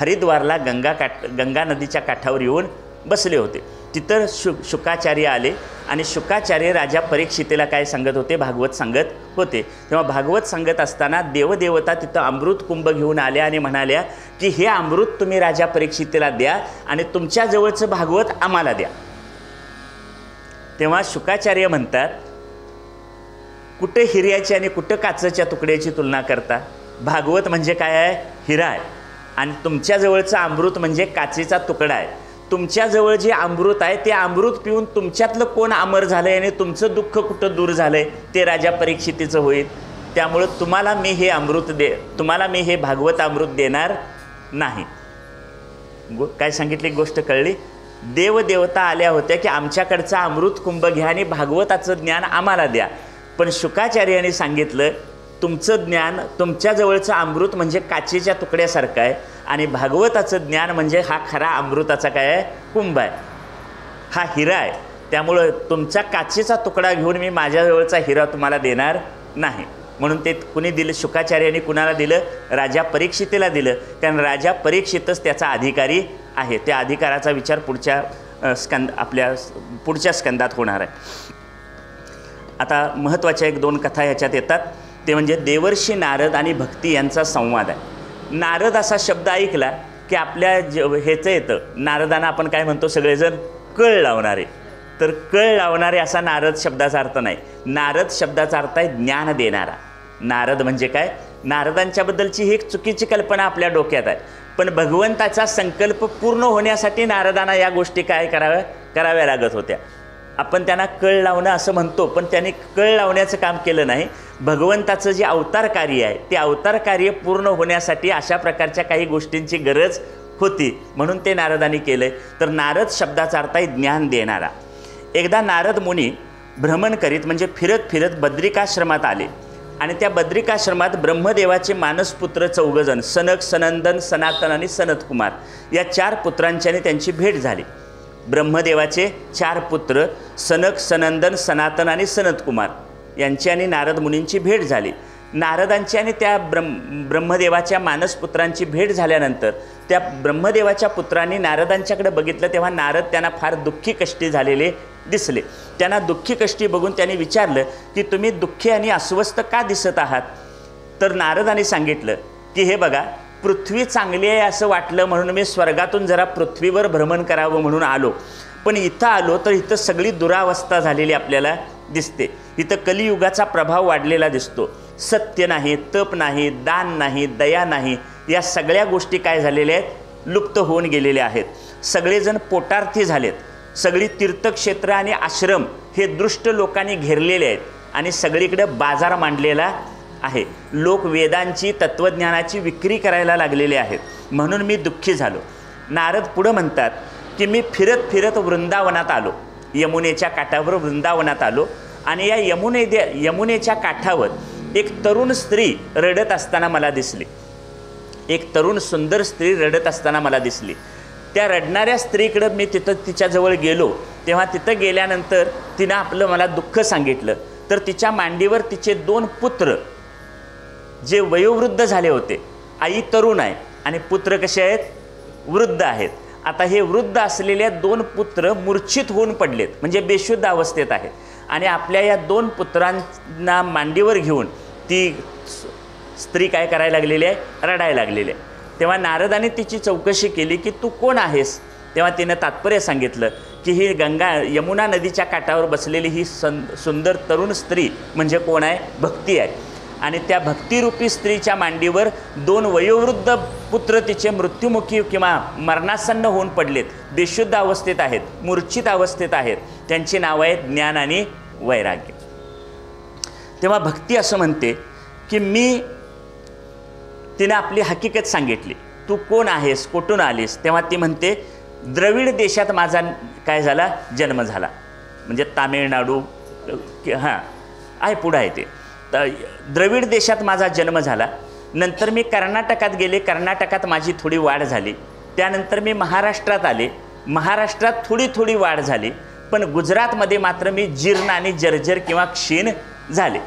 Speaker 1: हरिद्वारला गंगा नदीच्या काठावर येऊन बसले होते. तिथं शुकाचार्य आले आणि शुकाचार्य राजा परीक्षितेला काय सांगत होते? भागवत सांगत होते. तेव्हा भागवत सांगत असताना देवदेवता तिथं अमृत कुंभ घेऊन आल्या आणि म्हणाल्या की हे अमृत तुम्ही राजा परीक्षितेला द्या आणि तुमच्या जवळचं भागवत आम्हाला द्या. तेव्हा शुकाचार्य म्हणतात, कुठे हिऱ्याची आणि कुठं काचेच्या तुकड्याची तुलना करता? भागवत म्हणजे काय आहे? हिरा आहे आणि तुमच्याजवळचं अमृत म्हणजे काचेचा तुकडा आहे. तुमच्याजवळ जे अमृत आहे ते अमृत पिऊन तुमच्यातलं कोण अमर झालं आहे आणि तुमचं दुःख कुठं दूर झालं आहे ते राजा परीक्षितीचं होईल. त्यामुळं तुम्हाला मी हे भागवत अमृत देणार नाही. काय सांगितली गोष्ट कळली? देवदेवता आल्या होत्या की आमच्याकडचा अमृत कुंभ घ्या आणि भागवताचं ज्ञान आम्हाला द्या. पण शुकाचार्यांनी सांगितलं तुमचं ज्ञान, तुमच्याजवळचं अमृत म्हणजे काचेच्या तुकड्यासारखं आहे आणि भागवताचं ज्ञान म्हणजे हा खरा अमृताचा काय आहे? कुंभ आहे, हा हिरा आहे. त्यामुळं तुमचा काचेचा तुकडा घेऊन मी माझ्याजवळचा हिरा तुम्हाला देणार नाही. म्हणून ते कुणी दिलं? शुकाचार्यांनी कुणाला दिलं? राजा परीक्षितीला दिलं. कारण राजा परीक्षितच त्याचा अधिकारी आहे. त्या अधिकाराचा विचार आपल्या पुढच्या स्कंदात होणार आहे. आता महत्त्वाच्या 1-2 कथा ह्याच्यात येतात. ते म्हणजे देवर्षी नारद आणि भक्ती यांचा संवाद आहे. नारद असा शब्द ऐकला की आपल्या ह्याचं येतं, नारदांना आपण काय म्हणतो सगळेजण? कळ लावणारे. तर कळ लावणारे असा नारद शब्दाचा अर्थ नाही. नारद शब्दाचा अर्थ आहे ज्ञान देणारा. नारद म्हणजे काय? नारदांच्याबद्दलची ही एक चुकीची कल्पना आपल्या डोक्यात आहे. पण भगवंताचा संकल्प पूर्ण होण्यासाठी नारदांना या गोष्टी काय कराव्या लागत होत्या. आपण त्यांना कळ लावणं असं म्हणतो, पण त्यांनी कळ लावण्याचं काम केलं नाही. भगवंताचं जे अवतार कार्य आहे ते अवतार कार्य पूर्ण होण्यासाठी अशा प्रकारच्या काही गोष्टींची गरज होती, म्हणून ते नारदांनी केलं. तर नारद शब्दाचा अर्थ आहे ज्ञान देणारा. एकदा नारद मुनी भ्रमण करीत म्हणजे फिरत फिरत बद्रिकाश्रमात आले आणि त्या बद्रिकाश्रमात ब्रह्मदेवाचे मानसपुत्र 4 जण, सनक, सनंदन, सनातन आणि सनतकुमार या 4 पुत्रांच्याने त्यांची भेट झाली. ब्रह्मदेवाचे 4 पुत्र सनक, सनंदन, सनातन आणि सनतकुमार यांची आणि नारद मुनींची भेट झाली. नारदांची आणि त्या ब्रह्मदेवाच्या मानसपुत्रांची भेट झाल्यानंतर त्या ब्रह्मदेवाच्या पुत्रांनी नारदांच्याकडे बघितलं तेव्हा नारद त्यांना फार दुःखी कष्टी झालेले दिसले. त्यांना दुःखी कष्टी बघून त्यांनी विचारलं की तुम्ही दुःखी आणि अस्वस्थ का दिसत आहात? तर नारदांनी सांगितलं की हे बघा, पृथ्वी चांगली आहे असं वाटलं म्हणून मी स्वर्गातून जरा पृथ्वीवर भ्रमण करावं म्हणून आलो. पण इथं आलो तर इथं सगळी दुरावस्था झालेली आपल्याला दिसते. इथं कलियुगाचा प्रभाव वाढलेला दिसतो. सत्य नाही, तप नाही, दान नाही, दया नाही, या सगळ्या गोष्टी काय झालेल्या आहेत? लुप्त होऊन गेलेल्या आहेत. सगळेजण पोटार्थी झालेत. सगळी तीर्थक्षेत्र आणि आश्रम हे दृष्ट लोकांनी घेरलेले आहेत आणि सगळीकडे बाजार मांडलेला आहे. लोक वेदांची, तत्त्वज्ञानाची विक्री करायला लागलेले आहेत, म्हणून मी दुःखी झालो. नारद पुढं म्हणतात की मी फिरत फिरत वृंदावनात आलो, यमुनेच्या काठावर वृंदावनात आलो आणि या यमुनेच्या काठावर एक तरुण स्त्री रडत असताना मला दिसली. एक तरुण सुंदर स्त्री रडत असताना मला दिसली. त्या रडणाऱ्या स्त्रीकडं मी तिच्याजवळ गेलो. तेव्हा तिथं गेल्यानंतर तिनं मला दुःख सांगितलं. तर तिच्या मांडीवर तिचे 2 पुत्र जे वयोवृद्ध झाले होते, आई तरुण आहे आणि पुत्र कसे आहेत? वृद्ध आहेत. आता हे वृद्ध असलेल्या 2 पुत्र मूर्छित होऊन पडलेत, म्हणजे बेशुद्ध अवस्थेत आहेत आणि आपल्या या 2 पुत्रांना मांडीवर घेऊन ती स्त्री काय करायला लागलेली आहे? रडायला लागलेली आहे. तेव्हा नारदाने तिची चौकशी केली की तू कोण आहेस? तेव्हा तिनं तात्पर्य सांगितलं की ही यमुना नदीच्या काठावर बसलेली ही सुंदर तरुण स्त्री म्हणजे कोण आहे? भक्ती आहे. आणि त्या भक्तिरूपी स्त्रीच्या मांडीवर 2 वयोवृद्ध पुत्र तिचे मृत्युमुखी किंवा मरणासन्न होऊन पडलेत, बेशुद्ध अवस्थेत आहेत, मूर्छित अवस्थेत आहेत. त्यांची नावं आहेत ज्ञान आणि वैराग्य. तेव्हा भक्ती असं म्हणते की तिने आपली हकीकत सांगितली. तू कोण आहेस? कुठून आलीस? तेव्हा ती म्हणते द्रविड देशात माझा काय झाला? जन्म झाला. म्हणजे तामिळनाडू आहे, पुढं आहे ते. द्रविड देशात माझा जन्म झाला. नंतर मी कर्नाटकात गेले, कर्नाटकात माझी थोडी वाढ झाली. त्यानंतर मी महाराष्ट्रात आले, महाराष्ट्रात थोडी वाढ झाली. पण गुजरातमध्ये मात्र मी जीर्ण आणि जर्जर किंवा क्षीण झाले.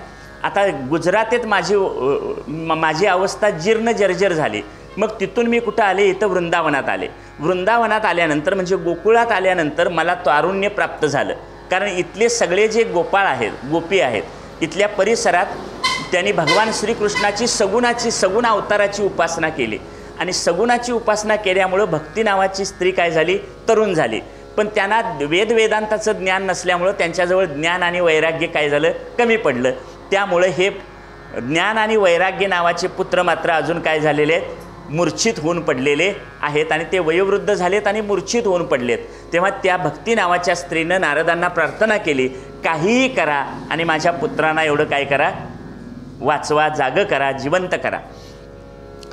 Speaker 1: आता गुजरातेत माझी अवस्था जीर्ण जर्जर झाली. मग तिथून मी कुठं आले? इथं वृंदावनात आले. वृंदावनात आल्यानंतर म्हणजे गोकुळात आल्यानंतर मला तारुण्य प्राप्त झालं. कारण इथले सगळे जे गोपाळ आहेत, गोपी आहेत, इथल्या परिसरात त्यांनी भगवान श्रीकृष्णाची सगुण अवताराची उपासना केली आणि सगुणाची उपासना केल्यामुळं भक्ती नावाची स्त्री काय झाली? तरुण झाली. पण त्यांना वेदांताचं ज्ञान नसल्यामुळं त्यांच्याजवळ ज्ञान आणि वैराग्य काय झालं? कमी पडलं. त्यामुळे हे ज्ञान आणि वैराग्य नावाचे पुत्र मात्र अजून काय झालेले आहेत? मूर्छित होऊन पडलेले आहेत आणि ते वयोवृद्ध झालेत आणि मूर्छित होऊन पडलेत. तेव्हा त्या भक्ती नावाच्या स्त्रीनं नारदांना प्रार्थना केली, काहीही करा आणि माझ्या पुत्रांना एवढं काय करा, वाचवा, जागं करा, जिवंत करा,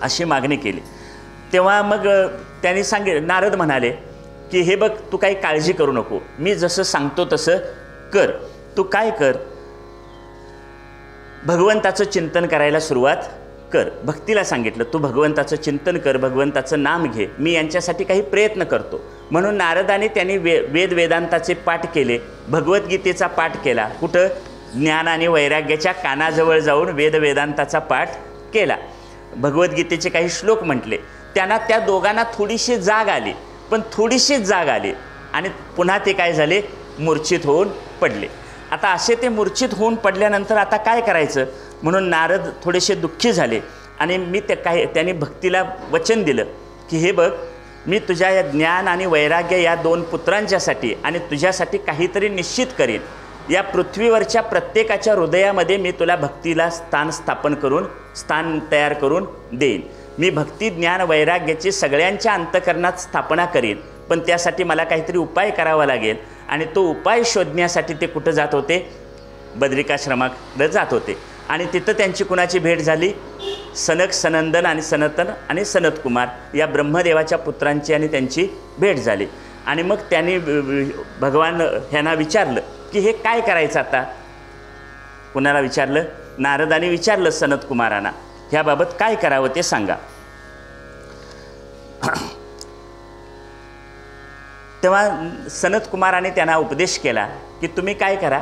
Speaker 1: अशी मागणी केली. तेव्हा मग त्यांनी नारद म्हणाले की हे बघ, तू काही काळजी करू नको, मी जसं सांगतो तसं कर. तू काय कर, भगवंताचं चिंतन करायला सुरुवात कर. भक्तीला सांगितलं, तू भगवंताचं चिंतन कर, भगवंताचं नाम घे, मी यांच्यासाठी काही प्रयत्न करतो. म्हणून नारदाने त्यांनी वेदांताचे पाठ केले, भगवद्गीतेचा पाठ केला. कुठं? ज्ञान आणि वैराग्याच्या कानाजवळ जाऊन वेदांताचा पाठ केला. भगवद्गीतेचे काही श्लोक म्हटले. त्यांना त्या दोघांना थोडीशी जाग आली, पण थोडीशीच जाग आली आणि पुन्हा ते काय झाले, मूर्छित होऊन पडले. आता असे ते मूर्छित होऊन पडल्यानंतर आता काय करायचं म्हणून नारद थोडेसे दुःखी झाले आणि त्यांनी भक्तीला वचन दिलं की हे बघ, मी तुझ्या या ज्ञान आणि वैराग्य या 2 पुत्रांच्यासाठी आणि तुझ्यासाठी काहीतरी निश्चित करीन. या पृथ्वीवरच्या प्रत्येकाच्या हृदयामध्ये मी तुला भक्तीला स्थान तयार करून देईन. मी भक्ती ज्ञान वैराग्याची सगळ्यांच्या अंतःकरणात स्थापना करीन, पण त्यासाठी मला काहीतरी उपाय करावा लागेल. आणि तो उपाय शोधण्यासाठी ते कुठं जात होते, बद्रिकाश्रमाकडे जात होते. आणि तिथं त्यांची कुणाची भेट झाली, सनक, सनंदन आणि सनतन आणि सनतकुमार या ब्रह्मदेवाच्या पुत्रांची आणि त्यांची भेट झाली. आणि मग त्यांनी भगवान ह्यांना विचारलं की हे काय करायचं आता. कुणाला विचारलं? नारदाने विचारलं सनतकुमारांना, ह्याबाबत काय करावं ते सांगा. तेव्हा सनतकुमाराने त्यांना उपदेश केला की तुम्ही काय करा,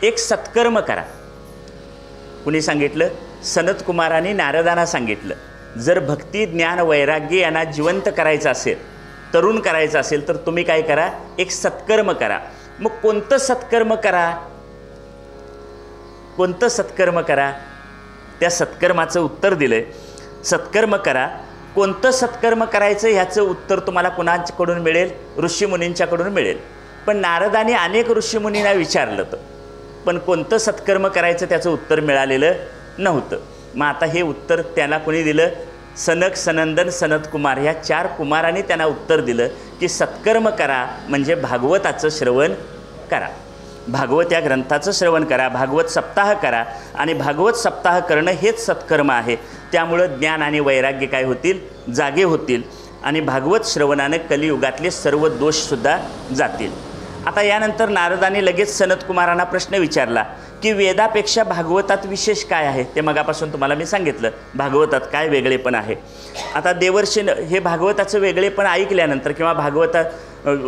Speaker 1: एक सत्कर्म करा. कुणी सांगितलं? सनतकुमारांनी नारदांना सांगितलं, जर भक्ती ज्ञान वैराग्य यांना जिवंत करायचं असेल, तरुण करायचं असेल, तर तुम्ही काय करा, एक सत्कर्म करा. मग कोणतं सत्कर्म करा, कोणतं सत्कर्म करा? त्या सत्कर्माचं उत्तर दिलंय, सत्कर्म करा. कोणतं सत्कर्म करायचं ह्याचं उत्तर तुम्हाला कुणाकडून मिळेल? ऋषीमुनींच्याकडून मिळेल. पण नारदांनी अनेक ऋषीमुनींना विचारलं तर पण कोणतं सत्कर्म करायचं त्याचं उत्तर मिळालेलं नव्हतं. मग आता हे उत्तर त्याला कोणी दिलं? सनक, सनंदन, सनतकुमार ह्या 4 कुमारांनी त्यांना उत्तर दिलं की सत्कर्म करा म्हणजे भागवताचं श्रवण करा, भागवत या ग्रंथाचं श्रवण करा, भागवत सप्ताह करा. आणि भागवत सप्ताह करणं हेच सत्कर्म आहे. त्यामुळं ज्ञान आणि वैराग्य काय होतील, जागे होतील आणि भागवत श्रवणाने कलियुगातले सर्व दोषसुद्धा जातील. आता यानंतर नारदाने लगेच सनतकुमारांना प्रश्न विचारला की वेदापेक्षा भागवतात विशेष काय आहे. ते मगापासून तुम्हाला मी सांगितलं, भागवतात काय वेगळेपण आहे. आता देवर्षी हे भागवताचं वेगळेपण ऐकल्यानंतर किंवा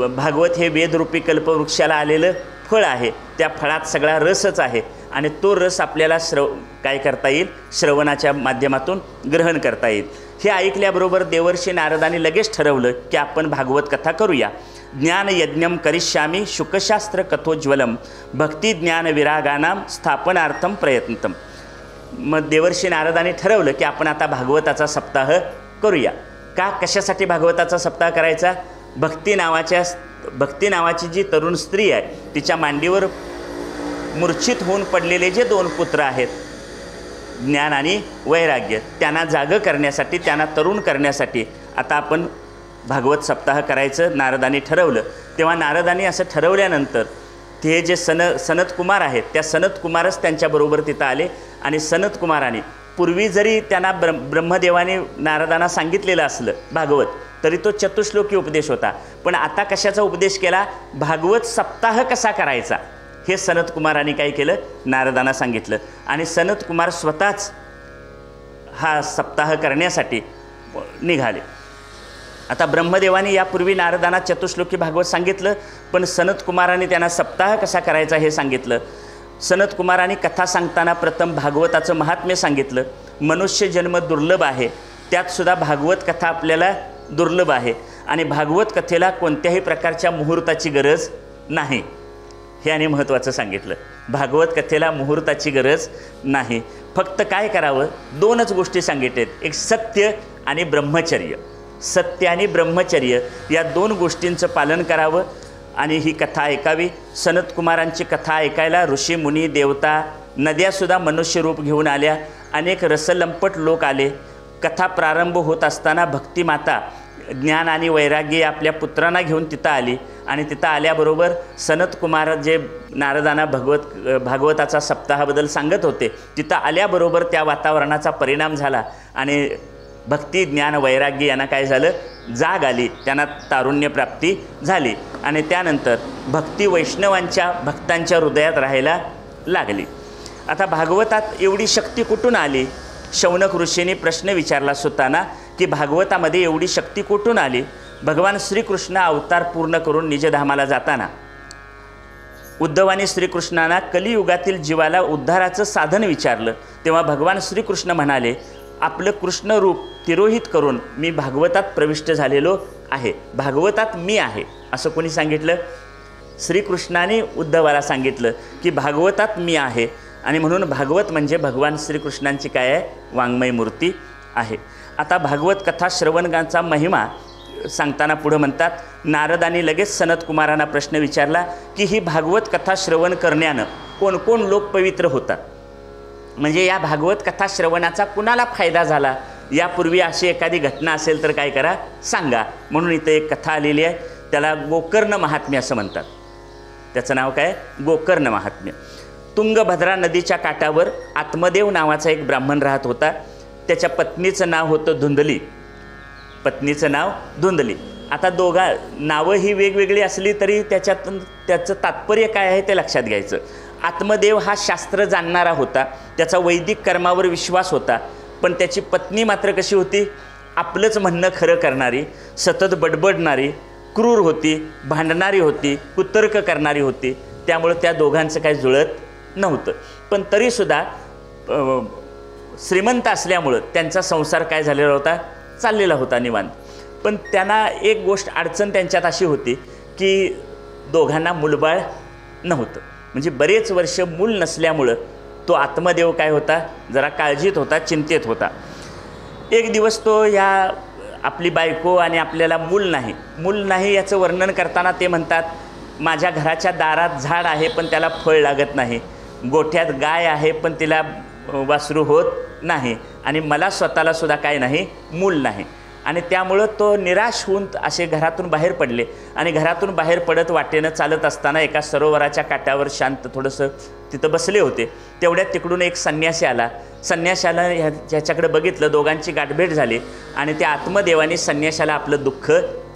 Speaker 1: भागवत हे वेदरूपी कल्पवृक्षाला आलेलं फळ आहे, त्या फळात सगळा रसच आहे आणि तो रस आपल्याला काय करता येईल, श्रवणाच्या माध्यमातून ग्रहण करता येईल. हे ऐकल्याबरोबर देवर्षी नारदाने लगेच ठरवलं की आपण भागवत कथा करूया. ज्ञान यज्ञम करिष्यामी शुकशास्त्र कथोज्वलम भक्ती ज्ञान विरागानाम स्थापनार्थम प्रयत्नतम. मग देवर्षी नारदाने ठरवलं की आपण आता भागवताचा सप्ताह करूया. का, कशासाठी भागवताचा सप्ताह करायचा? भक्ती नावाची जी तरुण स्त्री आहे, तिच्या मांडीवर मूर्छित होऊन पडलेले जे 2 पुत्र आहेत, ज्ञान आणि वैराग्य, त्यांना जागं करण्यासाठी, त्यांना तरुण करण्यासाठी आता आपण भागवत सप्ताह करायचं नारदाने ठरवलं. तेव्हा नारदाने असं ठरवल्यानंतर ते जे सनतकुमार आहेत, त्या सनतकुमारच त्यांच्याबरोबर तिथं आले. आणि सनतकुमाराने पूर्वी जरी त्यांना ब्रह्मदेवाने नारदांना सांगितलेलं असलं भागवत, तरी तो चतुश्लोकी उपदेश होता. पण आता कशाचा उपदेश केला? भागवत सप्ताह कसा करायचा हे सनतकुमारांनी काय केलं, नारदांना सांगितलं. आणि सनतकुमार स्वतःच हा सप्ताह करण्यासाठी निघाले. आता ब्रह्मदेवाने यापूर्वी नारदांना चतुश्लोकी भागवत सांगितलं, पण सनतकुमारांनी त्यांना सप्ताह कसा करायचा हे सांगितलं. सनतकुमारांनी कथा सांगताना प्रथम भागवताचं महात्म्य सांगितलं. मनुष्य जन्म दुर्लभ आहे, त्यातसुद्धा भागवत कथा आपल्याला दुर्लभ आहे आणि भागवत कथेला कोणत्याही प्रकारच्या मुहूर्ताची गरज नाही, हे आणि महत्त्वाचं सांगितलं. भागवत कथेला मुहूर्ताची गरज नाही. फक्त काय करावं, 2च गोष्टी सांगितल्यात, एक सत्य आणि ब्रह्मचर्य. सत्य आणि ब्रह्मचर्य या 2 गोष्टींचं पालन करावं आणि ही कथा ऐकावी. सनतकुमारांची कथा ऐकायला ऋषी मुनी देवता नद्यासुद्धा मनुष्य रूप घेऊन आल्या. अनेक रसलंपट लोक आले. कथा प्रारंभ होत असताना भक्तिमाता ज्ञान आणि वैराग्य आपल्या पुत्रांना घेऊन तिथं आली आणि तिथं आल्याबरोबर सनत कुमार जे नारदांना भागवताचा सप्ताहाबद्दल सांगत होते, तिथं आल्याबरोबर त्या वातावरणाचा परिणाम झाला आणि भक्ती ज्ञान वैराग्य यांना काय झालं, जाग आली, त्यांना तारुण्य प्राप्ती झाली आणि त्यानंतर भक्ती वैष्णवांच्या भक्तांच्या हृदयात राहायला लागली. आता भागवतात एवढी शक्ती कुठून आली? शौनक ऋषींनी प्रश्न विचारला सुताना की भागवतामध्ये एवढी शक्ती कुठून आली? भगवान श्रीकृष्ण अवतार पूर्ण करून निजधामाला जाताना उद्धवाने श्रीकृष्णांना कलियुगातील जीवाला उद्धाराचं साधन विचारलं. तेव्हा भगवान श्रीकृष्ण म्हणाले, आपलं कृष्ण रूप तिरोहित करून मी भागवतात प्रविष्ट झालेलो आहे, भागवतात मी आहे. असं कोणी सांगितलं? श्रीकृष्णाने उद्धवाला सांगितलं की भागवतात मी आहे आणि म्हणून भागवत म्हणजे भगवान श्रीकृष्णांची काय आहे, वाङ्मय मूर्ती आहे. आता भागवत कथा श्रवणाचा महिमा सांगताना पुढं म्हणतात, नारदांनी लगेच सनत कुमारांना प्रश्न विचारला की ही भागवत कथा श्रवण करण्यानं कोण कोण लोक पवित्र होतात, म्हणजे या भागवत कथा श्रवणाचा कुणाला फायदा झाला, यापूर्वी अशी एखादी घटना असेल तर काय करा, सांगा. म्हणून इथं एक कथा आलेली आहे, त्याला गोकर्ण महात्म्य असं म्हणतात. त्याचं नाव काय? गोकर्ण महात्म्य. तुंगभद्रा नदीच्या काठावर आत्मदेव नावाचा एक ब्राह्मण राहत होता. त्याच्या पत्नीचं नाव होतं धुंदली. पत्नीचं नाव धुंदली. आता नावं ही वेगवेगळी असली तरी त्याच्यातून त्याचं तात्पर्य काय आहे ते लक्षात घ्यायचं. आत्मदेव हा शास्त्र जाणणारा होता, त्याचा वैदिक कर्मावर विश्वास होता, पण त्याची पत्नी मात्र कशी होती? आपलंच म्हणणं खरं करणारी, सतत बडबडणारी, क्रूर होती, भांडणारी होती, कुतर्क करणारी होती. त्यामुळे त्या दोघांचं काही जुळत नव्हतं. पण तरीसुद्धा श्रीमंत असल्यामुळं त्यांचा संसार काय झालेला होता, चाललेला होता निवांत. पण त्यांना एक गोष्ट अडचण त्यांच्यात अशी होती की दोघांना मूलबाळ नव्हतं. म्हणजे बरेच वर्ष मूल नसल्यामुळं तो आत्मदेव काय होता, जरा काळजीत होता, चिंतेत होता. एक दिवस तो या आपली बायको आणि आपल्याला मूल नाही याचं वर्णन करताना ते म्हणतात, माझ्या घराच्या दारात झाड आहे पण त्याला फळ लागत नाही, गोठ्यात गाय आहे पण तिला वासरू होत नाही आणि मला स्वतःला सुद्धा काय नाही, मूल नाही. आणि त्यामुळं तो निराश होऊन असे घरातून बाहेर पडले आणि घरातून बाहेर पडत वाटेनं चालत असताना एका सरोवराच्या काठावर शांत थोडंसं तिथं बसले होते. तेवढ्यात तिकडून एक संन्यासी आला. संन्याशाला ह्याच्याकडे बघितलं, दोघांची गाठभेट झाली आणि त्या आत्मदेवाने संन्याशाला आपलं दुःख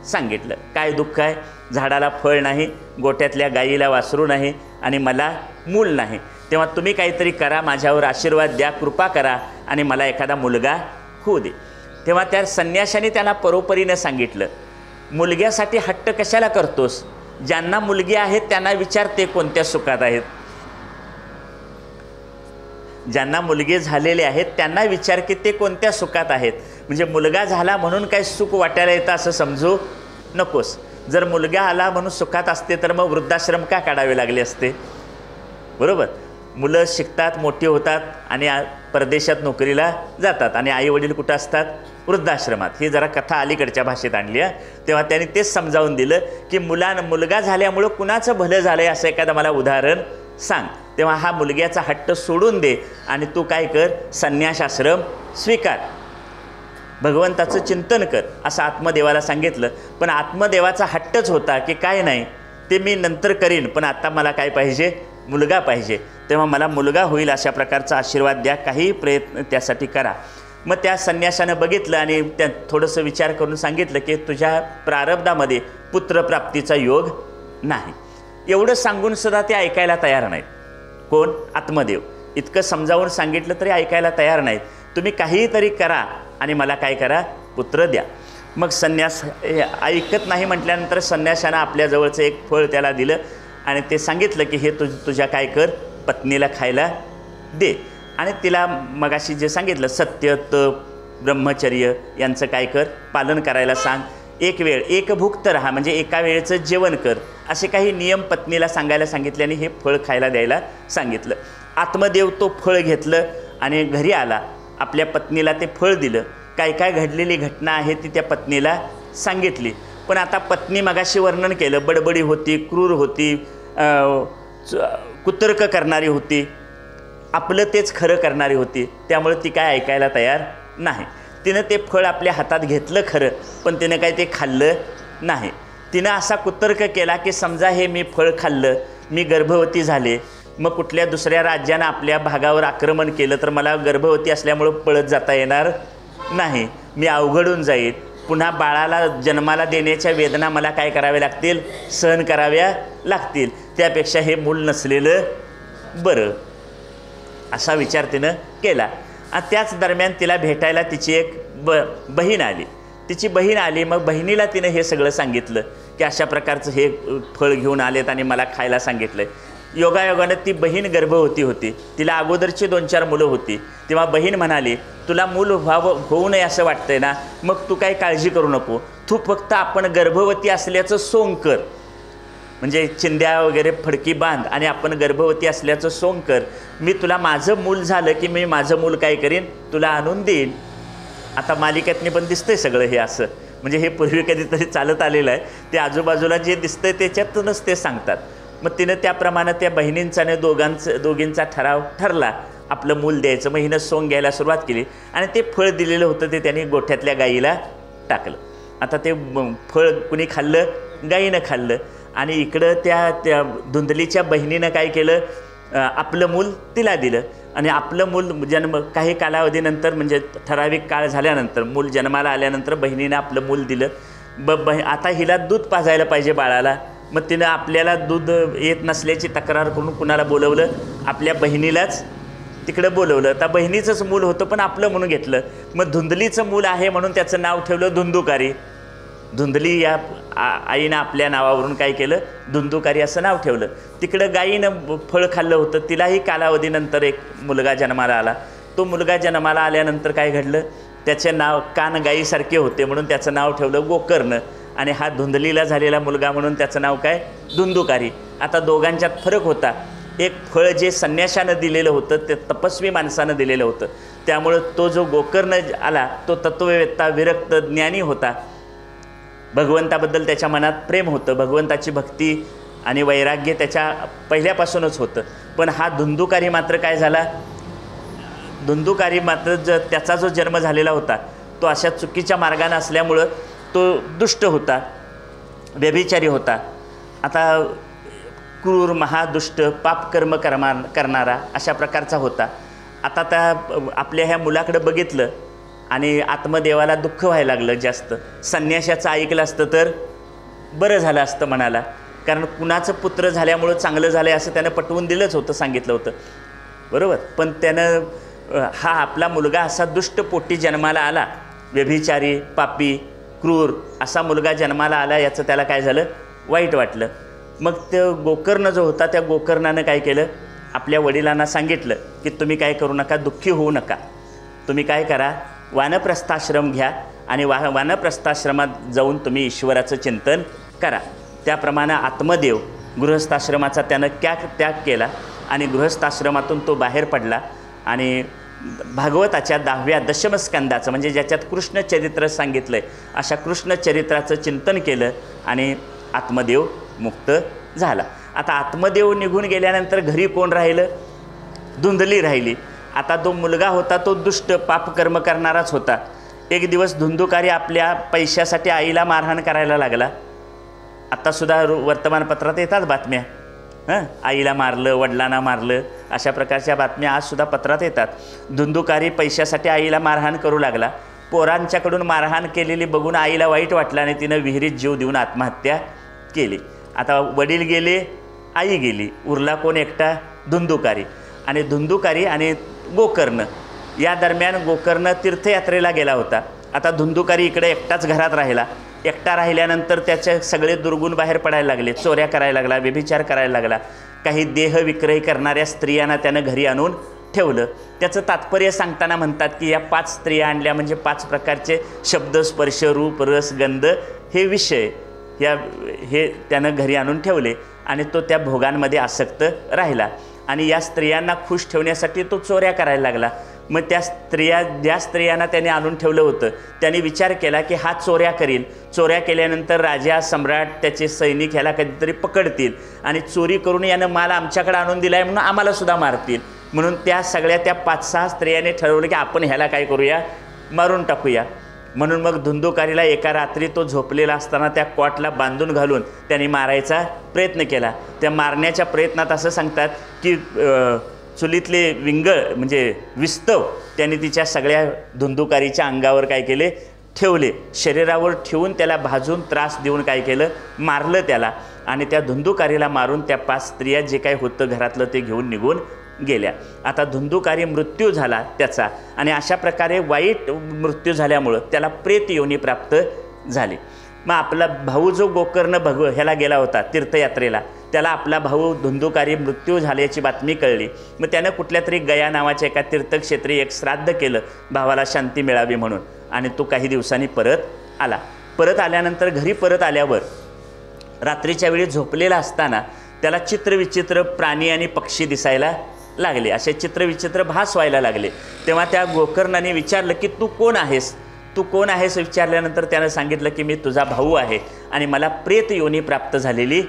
Speaker 1: सांगितलं. काय दुःख आहे? झाडाला फळ नाही, गोठ्यातल्या गायीला वासरू नाही आणि मला मूल नाही. तेव्हा तुम्ही काहीतरी करा, माझ्यावर आशीर्वाद द्या, कृपा करा आणि मला एखादा मुलगा होऊ दे. तेव्हा त्या संन्याशाने त्याला परोपरीनं सांगितलं, मुलग्यासाठी हट्ट कशाला करतोस? ज्यांना मुलगी आहेत त्यांना विचार ते कोणत्या सुखात आहेत. ज्यांना मुलगे झालेले आहेत त्यांना विचार की ते कोणत्या सुखात आहेत. म्हणजे मुलगा झाला म्हणून काही सुख वाटायला येतं असं समजू नकोस. जर मुलगा आला म्हणून सुखात असते तर मग वृद्धाश्रम का काढावे लागले असते? बरोबर. मुलं शिकतात, मोठी होतात आणि परदेशात नोकरीला जातात आणि आईवडील कुठं असतात? वृद्धाश्रमात. ही जरा कथा अलीकडच्या भाषेत आणली आहे. तेव्हा त्यांनी तेच समजावून दिलं की मुलगा झाल्यामुळं कुणाचं भलं झालं आहे असं एखादं मला उदाहरण सांग. तेव्हा हा मुलग्याचा हट्ट सोडून दे आणि तू काय कर, संन्यासाश्रम स्वीकार, भगवंताचं चिंतन कर असं आत्मदेवाला सांगितलं. पण आत्मदेवाचा हट्टच होता की काय नाही ते मी नंतर करीन, पण आता मला काय पाहिजे, मुलगा पाहिजे. तेव्हा मला मुलगा होईल अशा प्रकारचा आशीर्वाद द्या, काही प्रयत्न त्यासाठी करा. मग त्या संन्याशानं बघितलं आणि त्या थोडंसं विचार करून सांगितलं की तुझ्या प्रारब्धामध्ये पुत्रप्राप्तीचा योग नाही. एवढं सांगून सुद्धा ते ऐकायला तयार नाहीत. कोण? आत्मदेव. इतकं समजावून सांगितलं तरी ऐकायला तयार नाहीत. तुम्ही काहीतरी करा आणि मला काय करा, पुत्र द्या. मग संन्यास ऐकत नाही म्हटल्यानंतर संन्याशानं आपल्याजवळचं एक फळ त्याला दिलं आणि ते सांगितलं की हे तुझ्या काय कर, पत्नीला खायला दे आणि तिला मगाशी जे सांगितलं सत्य, तप, ब्रह्मचर्य यांचं काय कर, पालन करायला सांग. एक वेळ एक भुक्त राहा, म्हणजे एका वेळेचं जेवण कर, असे काही नियम पत्नीला सांगायला सांगितले आणि हे फळ खायला द्यायला सांगितलं. आत्मदेव तो फळ घेतलं आणि घरी आला, आपल्या पत्नीला ते फळ दिलं. काय काय घडलेली घटना आहे ती त्या पत्नीला सांगितली. पण आता पत्नी मगाशी वर्णन केलं, बडबडी होती, क्रूर होती, कुतर्क करणारी होती, आपलं तेच खरं करणारी होती. त्यामुळे ती काय ऐकायला तयार नाही. तिनं ते फळ आपल्या हातात घेतलं खरं, पण तिनं काही ते खाल्लं नाही. तिनं असा कुतर्क केला की समजा हे मी फळ खाल्लं, मी गर्भवती झाले, मग कुठल्या दुसऱ्या राज्यानं आपल्या भागावर आक्रमण केलं तर मला गर्भवती असल्यामुळं पळत जाता येणार नाही, मी अवघडून जाईल, पुन्हा बाळाला जन्माला देण्याच्या वेदना मला काय कराव्या लागतील, सहन कराव्या लागतील, त्यापेक्षा हे मूल नसलेलं बरं, असा विचार तिनं केला. आणि त्याच दरम्यान तिला भेटायला तिची एक बहीण आली. तिची बहीण आली, मग बहिणीला तिनं हे सगळं सांगितलं की अशा प्रकारचं हे फळ घेऊन आलेत आणि मला खायला सांगितलं. योगायोगानं ती बहीण गर्भवती होती, तिला अगोदरची 2-4 मुलं होती. तेव्हा बहीण म्हणाली, तुला मूल होऊ नये असं वाटतंय ना, मग तू काही काळजी करू नको, तू फक्त आपण गर्भवती असल्याचं सोंग कर, म्हणजे चिंध्या वगैरे फडकी बांध आणि आपण गर्भवती असल्याचं सोंग कर, मी तुला माझं मूल झालं की मी माझं मूल काय करीन, तुला आणून देईन. आता मालिकेतनी पण दिसतंय सगळं हे असं, म्हणजे हे पूर्वी कधीतरी चालत आलेलं आहे, ते आजूबाजूला जे दिसतंय त्याच्यातूनच ते सांगतात. मग तिनं त्याप्रमाणे त्या बहिणींचाने दोघींचा ठराव ठरला, आपलं मूल द्यायचं. मग हिनं सोंग घ्यायला सुरुवात केली आणि ते फळ दिलेलं होतं ते त्यांनी गोठ्यातल्या गाईला टाकलं. आता ते फळ कुणी खाल्लं, गाईनं खाल्लं. आणि इकडं त्या धुंदलीच्या बहिणीनं काय केलं, आपलं मूल तिला दिलं. आणि आपलं मूल काही कालावधीनंतर, म्हणजे ठराविक काळ झाल्यानंतर, मूल जन्माला आल्यानंतर बहिणीनं आपलं मूल दिलं. आता हिला दूध पाजायला पाहिजे बाळाला. मग तिनं आपल्याला दूध येत नसल्याची तक्रार करून कुणाला बोलवलं, आपल्या बहिणीलाच तिकडं बोलवलं. तर बहिणीचंच मूल होतं पण आपलं म्हणून घेतलं. मग धुंदलीचं मूल आहे म्हणून त्याचं नाव ठेवलं धुंदुकारी. धुंदली या आईनं आपल्या नावावरून काय केलं, धुंदुकारी असं नाव ठेवलं. तिकडं गाईनं फळ खाल्लं होतं, तिलाही कालावधीनंतर एक मुलगा जन्माला आला. तो मुलगा जन्माला आल्यानंतर काय घडलं, त्याचे नाव कान गाईसारखे होते म्हणून त्याचं नाव ठेवलं गोकर्ण. आणि हा धुंदलीला झालेला मुलगा म्हणून त्याचं नाव काय, धुंदुकारी. आता दोघांच्यात फरक होता. एक फळ जे संन्याशानं दिलेलं होतं ते तपस्वी माणसानं दिलेलं होतं, त्यामुळं तो जो गोकर्ण आला तो तत्ववेत्ता विरक्त ज्ञानी होता. भगवंताबद्दल त्याच्या मनात प्रेम होतं, भगवंताची भक्ती आणि वैराग्य त्याच्या पहिल्यापासूनच होतं. पण हा धुंदुकारी मात्र काय झाला, धुंदुकारी मात्र त्याचा जो जन्म झालेला होता तो अशा चुकीच्या मार्गाने असल्यामुळं तो दुष्ट होता, व्यभिचारी होता. आता क्रूर, महादुष्ट, पापकर्म करणारा अशा प्रकारचा होता. आता त्या आपल्या ह्या मुलाकडं बघितलं आणि आत्मदेवाला दुःख व्हायला लागलं जास्त. संन्याशाचं ऐकलं असतं तर बरं झालं असतं मनाला, कारण कुणाचं पुत्र झाल्यामुळं चांगलं झालं असं त्यानं पटवून दिलंच होतं, सांगितलं होतं, बरोबर. पण त्यानं हा आपला मुलगा असा दुष्ट पोटी जन्माला आला, व्यभिचारी, पापी, क्रूर असा मुलगा जन्माला आला, याचं त्याला काय झालं, वाईट वाटलं. मग ते गोकर्ण जो होता त्या गोकर्णानं काय केलं, आपल्या वडिलांना सांगितलं की तुम्ही काय करू नका, दुःखी होऊ नका, तुम्ही काय करा, वानप्रस्थाश्रम घ्या आणि वानप्रस्थाश्रमात जाऊन तुम्ही ईश्वराचं चिंतन करा. त्याप्रमाणे आत्मदेव गृहस्थाश्रमाचा त्यानं त्याग केला आणि गृहस्थाश्रमातून तो बाहेर पडला आणि भागवताच्या 10व्या दशमस्कंदाचं, म्हणजे ज्याच्यात कृष्ण चरित्र सांगितलं आहे अशा कृष्ण चरित्राचं चिंतन केलं आणि आत्मदेव मुक्त झाला. आता आत्मदेव निघून गेल्यानंतर घरी कोण राहिलं, धुंदली राहिली. आता तो मुलगा होता तो दुष्ट पापकर्म करणाराच होता. एक दिवस धुंदुकारी आपल्या पैशासाठी आईला मारहाण करायला लागला. आत्तासुद्धा वर्तमानपत्रात येतात बातम्या, आईला मारलं, वडिलांना मारलं, अशा प्रकारच्या बातम्या आजसुद्धा पत्रात येतात. धुंदुकारी पैशासाठी आईला मारहाण करू लागला. पोरांच्याकडून मारहाण केलेली बघून आईला वाईट वाटलं आणि तिनं विहिरीत जीव देऊन आत्महत्या केली. आता वडील गेले, आई गेली, उरला कोण एकटा, धुंदुकारी. आणि धुंदुकारी आणि गोकर्ण या दरम्यान गोकर्ण तीर्थयात्रेला गेला होता. आता धुंदुकारी इकडे एकटाच घरात राहिला. एकटा राहिल्यानंतर त्याचे सगळे दुर्गुण बाहेर पडायला लागले, चोऱ्या करायला लागला, व्यभिचार करायला लागला. काही देह विक्रय करणाऱ्या स्त्रियांना त्यानं घरी आणून ठेवलं. त्याचं तात्पर्य सांगताना म्हणतात की या 5 स्त्रिया आणल्या म्हणजे 5 प्रकारचे शब्द, स्पर्श, रूप, रस, गंध हे विषय हे त्यानं घरी आणून ठेवले आणि तो त्या भोगांमध्ये आसक्त राहिला. आणि या स्त्रियांना खुश ठेवण्यासाठी तो चोऱ्या करायला लागला. मग ज्या स्त्रियांना त्याने आणून ठेवलं होतं त्यांनी विचार केला की हा चोऱ्या करील, चोऱ्या केल्यानंतर राजा, सम्राट, त्याचे सैनिक ह्याला कधीतरी पकडतील आणि चोरी करून यानं माल आमच्याकडे आणून दिला आहे म्हणून आम्हालासुद्धा मारतील. म्हणून त्या 5-6 स्त्रियांनी ठरवलं की आपण ह्याला काय करूया, मारून टाकूया. म्हणून मग धुंदुकारीला एका रात्री तो झोपलेला असताना त्या कॉटला बांधून घालून त्यांनी मारायचा प्रयत्न केला. त्या मारण्याच्या प्रयत्नात असं सांगतात की चुलीतले विंगळ म्हणजे विस्तव त्यांनी तिच्या सगळ्या धुंदुकारीच्या अंगावर काय केले, ठेवले. शरीरावर ठेवून त्याला भाजून त्रास देऊन काय केलं, मारलं त्याला. आणि त्या धुंदुकारीला मारून त्या 5 स्त्रिया जे काही होतं घरातलं ते घेऊन निघून गेल्या. आता धुंदुकारी मृत्यू झाला त्याचा, आणि अशा प्रकारे वाईट मृत्यू झाल्यामुळं त्याला प्रेत योनी प्राप्त झाली. मग आपला भाऊ जो गोकर्ण ह्याला गेला होता तीर्थयात्रेला, त्याला आपला भाऊ धुंदुकारी मृत्यू झाल्याची बातमी कळली. मग त्यानं कुठल्या तरी गया नावाच्या एका तीर्थक्षेत्री एक श्राद्ध केलं भावाला शांती मिळावी म्हणून, आणि तो काही दिवसांनी परत आला. परत आल्यानंतर घरी परत आल्यावर रात्रीच्या वेळी झोपलेला असताना त्याला चित्रविचित्र प्राणी आणि पक्षी दिसायला लागले. असे चित्रविचित्र भास व्हायला लागले. तेव्हा त्या गोकर्णाने विचारलं की तू कोण आहेस, तू कोण आहेस विचारल्यानंतर त्यानं सांगितलं की मी तुझा भाऊ आहे आणि मला प्रेत योनी प्राप्त झालेली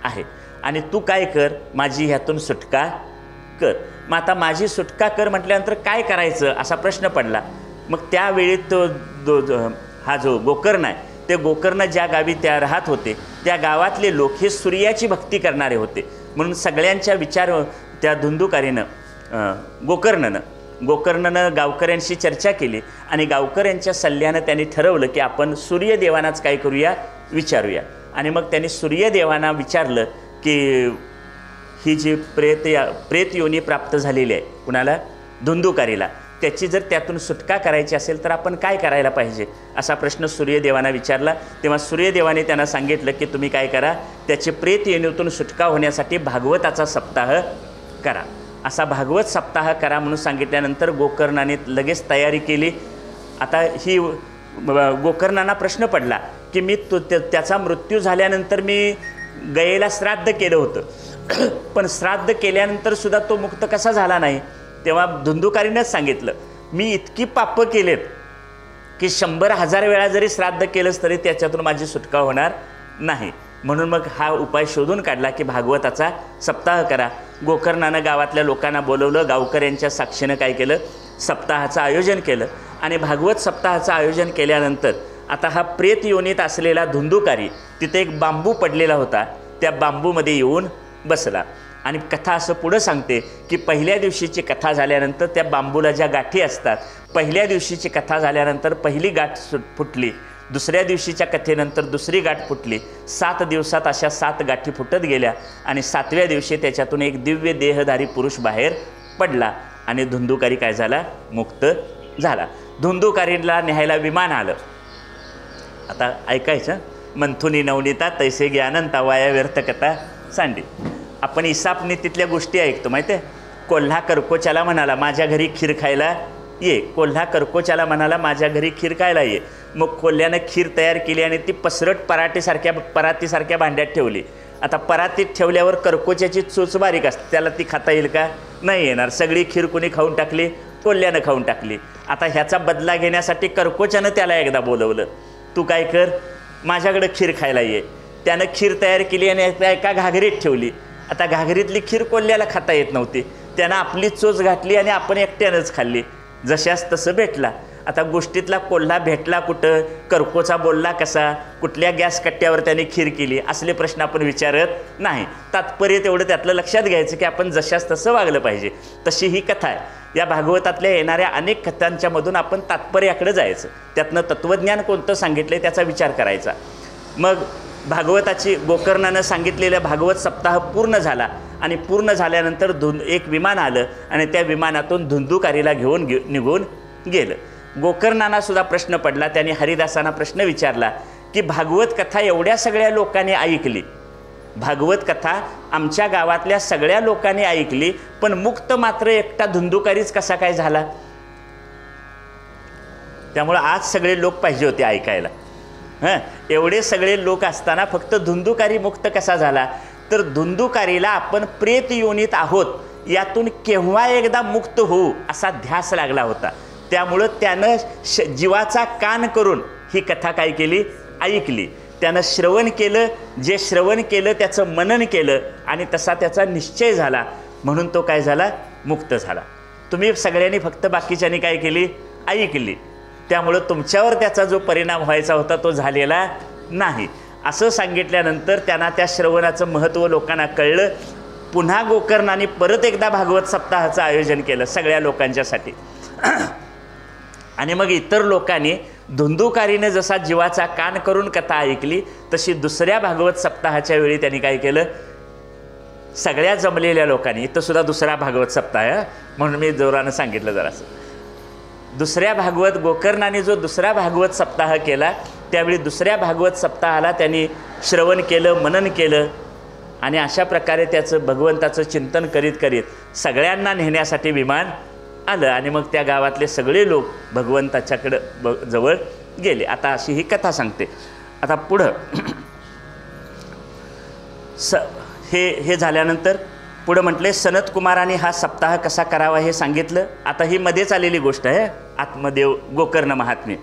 Speaker 1: आहे, आणि तू काय कर, माझी ह्यातून सुटका कर. मग आता माझी सुटका कर म्हटल्यानंतर काय करायचं असा प्रश्न पडला. मग त्यावेळी तो हा जो गोकर्ण आहे, ते गोकर्ण ज्या गावी त्या राहत होते त्या गावातले लोक हे सूर्याची भक्ती करणारे होते. म्हणून सगळ्यांच्या विचार त्या धुंदुकारीनं गोकर्णनं गावकऱ्यांशी चर्चा केली, आणि गावकऱ्यांच्या सल्ल्यानं त्यांनी ठरवलं की आपण सूर्यदेवानाच काय करूया, विचारूया. आणि मग त्यांनी सूर्यदेवांना विचारलं की ही जी प्रेत योनी प्राप्त झालेली आहे कुणाला, धुंदुकारीला, त्याची जर त्यातून सुटका करायची असेल तर आपण काय करायला पाहिजे असा प्रश्न सूर्यदेवांना विचारला. तेव्हा सूर्यदेवाने त्यांना सांगितलं की तुम्ही काय करा, त्याची प्रेत योनीतून सुटका होण्यासाठी भागवताचा सप्ताह करा. असा भागवत सप्ताह करा म्हणून सांगितल्यानंतर गोकर्णाने लगेच तयारी केली. आता ही गोकर्णांना प्रश्न पडला की मी त्याचा मृत्यू झाल्यानंतर मी गयेला श्राद्ध केलं होतं, पण श्राद्ध केल्यानंतर सुद्धा तो मुक्त कसा झाला नाही. तेव्हा धुंदुकारीनंच सांगितलं मी इतकी पापं केलेत की 100,000 वेळा जरी श्राद्ध केलंच तरी त्याच्यातून माझी सुटका होणार नाही. म्हणून मग हा उपाय शोधून काढला की भागवताचा सप्ताह करा. गोकर्णानं गावातल्या लोकांना बोलवलं, गावकऱ्यांच्या साक्षीनं काय केलं, सप्ताहाचं आयोजन केलं. आणि भागवत सप्ताहाचं आयोजन केल्यानंतर आता हा प्रेत योनीत असलेला धुंदुकारी तिथे एक बांबू पडलेला होता, त्या बांबूमध्ये येऊन बसला. आणि कथा असं पुढं सांगते की पहिल्या दिवशीची कथा झाल्यानंतर त्या बांबूला ज्या गाठी असतात, पहिल्या दिवशीची कथा झाल्यानंतर पहिली गाठ फुटली, दुसऱ्या दिवशीच्या कथेनंतर दुसरी गाठ फुटली. 7 दिवसात अशा 7 गाठी फुटत गेल्या, आणि 7व्या दिवशी त्याच्यातून एक दिव्य देहधारी पुरुष बाहेर पडला, आणि धुंदुकारी काय झाला, मुक्त झाला. धुंदुकारीला न्यायला विमान आलं. आता ऐकायचं, मंथुनी नवनीता तैसे ज्ञानंता वाया व्यर्थ कथा सांडी. आपण इसापने तिथल्या गोष्टी ऐकतो माहिती आहे. कोल्हा करकोच्याला म्हणाला माझ्या घरी खीर खायला ये, कोल्हा करकोच्याला म्हणाला माझ्या घरी खीर खायला ये. मग कोल्ह्यानं खीर तयार केली आणि ती पसरट परातीसारख्या भांड्यात ठेवली. आता परातीत ठेवल्यावर करकोच्याची चोच बारीक असते, त्याला ती खाता येईल का, नाही येणार. सगळी खीर कोणी खाऊन टाकली, कोल्ह्यानं खाऊन टाकली. आता ह्याचा बदला घेण्यासाठी करकोच्यानं त्याला एकदा बोलवलं, तू काय कर, माझ्याकडे खीर खायला ये. त्यानं खीर तयार केली आणि एका घागरीत ठेवली. आता घागरीतली खीर कोल्ह्याला खाता येत नव्हती, त्यानं आपली चोच घातली आणि आपण एकट्यानंच खाल्ली. जशास तसं भेटला. आता गोष्टीतला कोल्हा भेटला कुठं, करकोचा बोलला कसा, कुठल्या गॅस कट्ट्यावर त्याने खीर केली, असले प्रश्न आपण विचारत नाही. तात्पर्य तेवढं त्यातलं लक्षात घ्यायचं की आपण जशास तसं वागलं पाहिजे. तशी ही कथा आहे. या भागवतातल्या येणाऱ्या अनेक कथांच्या मधून आपण तात्पर्याकडे जायचं, त्यातनं तत्त्वज्ञान कोणतं सांगितलं आहे त्याचा विचार करायचा. मग भागवताची गोकर्णानं सांगितलेलं भागवत सप्ताह पूर्ण झाला, आणि पूर्ण झाल्यानंतर एक विमान आलं आणि त्या विमानातून धुंदुकारीला घेऊन निघून गेलं. गोकर्णांना सुद्धा प्रश्न पडला. त्यांनी हरिदासांना प्रश्न विचारला की भागवत कथा एवढ्या सगळ्या लोकांनी ऐकली, भागवत कथा आमच्या गावातल्या सगळ्या लोकांनी ऐकली, पण मुक्त मात्र एकटा धुंदुकारीच कसा काय झाला. त्यामुळं आज सगळे लोक पाहिजे होते ऐकायला. एवढे सगळे लोक असताना फक्त धुंदुकारी मुक्त कसा झाला, तर धुंदुकारीला आपण प्रेत योनीत आहोत यातून केव्हा एकदा मुक्त होऊ असा ध्यास लागला होता. त्यामुळं त्यानं जीवाचा कान करून ही कथा काय केली, ऐकली. त्यानं श्रवण केलं, जे श्रवण केलं त्याचं मनन केलं, आणि तसा त्याचा निश्चय झाला, म्हणून तो काय झाला, मुक्त झाला. तुम्ही सगळ्यांनी फक्त बाकीच्यांनी काय केली, ऐकली. त्यामुळं तुमच्यावर त्याचा जो परिणाम व्हायचा होता तो झालेला नाही असं सांगितल्यानंतर त्यांना त्या श्रवणाचं महत्त्व लोकांना कळलं. पुन्हा गोकर्णाने परत एकदा भागवत सप्ताहाचं आयोजन केलं सगळ्या लोकांच्यासाठी. आणि मग इतर लोकांनी धुंदुकारीनं जसा जीवाचा कान करून कथा ऐकली तशी दुसऱ्या भागवत सप्ताहाच्या वेळी त्यांनी काय केलं, सगळ्या जमलेल्या लोकांनी, इथं सुद्धा दुसरा भागवत सप्ताह आहे म्हणून मी जोरानं सांगितलं जरासं. दुसऱ्या भागवत गोकर्णाने जो दुसरा भागवत सप्ताह केला त्यावेळी दुसऱ्या भागवत सप्ताहाला त्यांनी श्रवण केलं, मनन केलं आणि अशा प्रकारे त्याचं भगवंताचं चिंतन करीत करीत सगळ्यांना नेण्यासाठी विमान आलं आणि मग त्या गावातले सगळे लोक भगवंताच्याकडं जवळ गेले. आता अशी ही कथा सांगते. आता पुढं हे झाल्यानंतर पुढं म्हटले सनत कुमाराने हा सप्ताह कसा करावा हे सांगितलं. आता ही मध्येच आलेली गोष्ट आहे आत्मदेव गोकर्ण महात्म्य.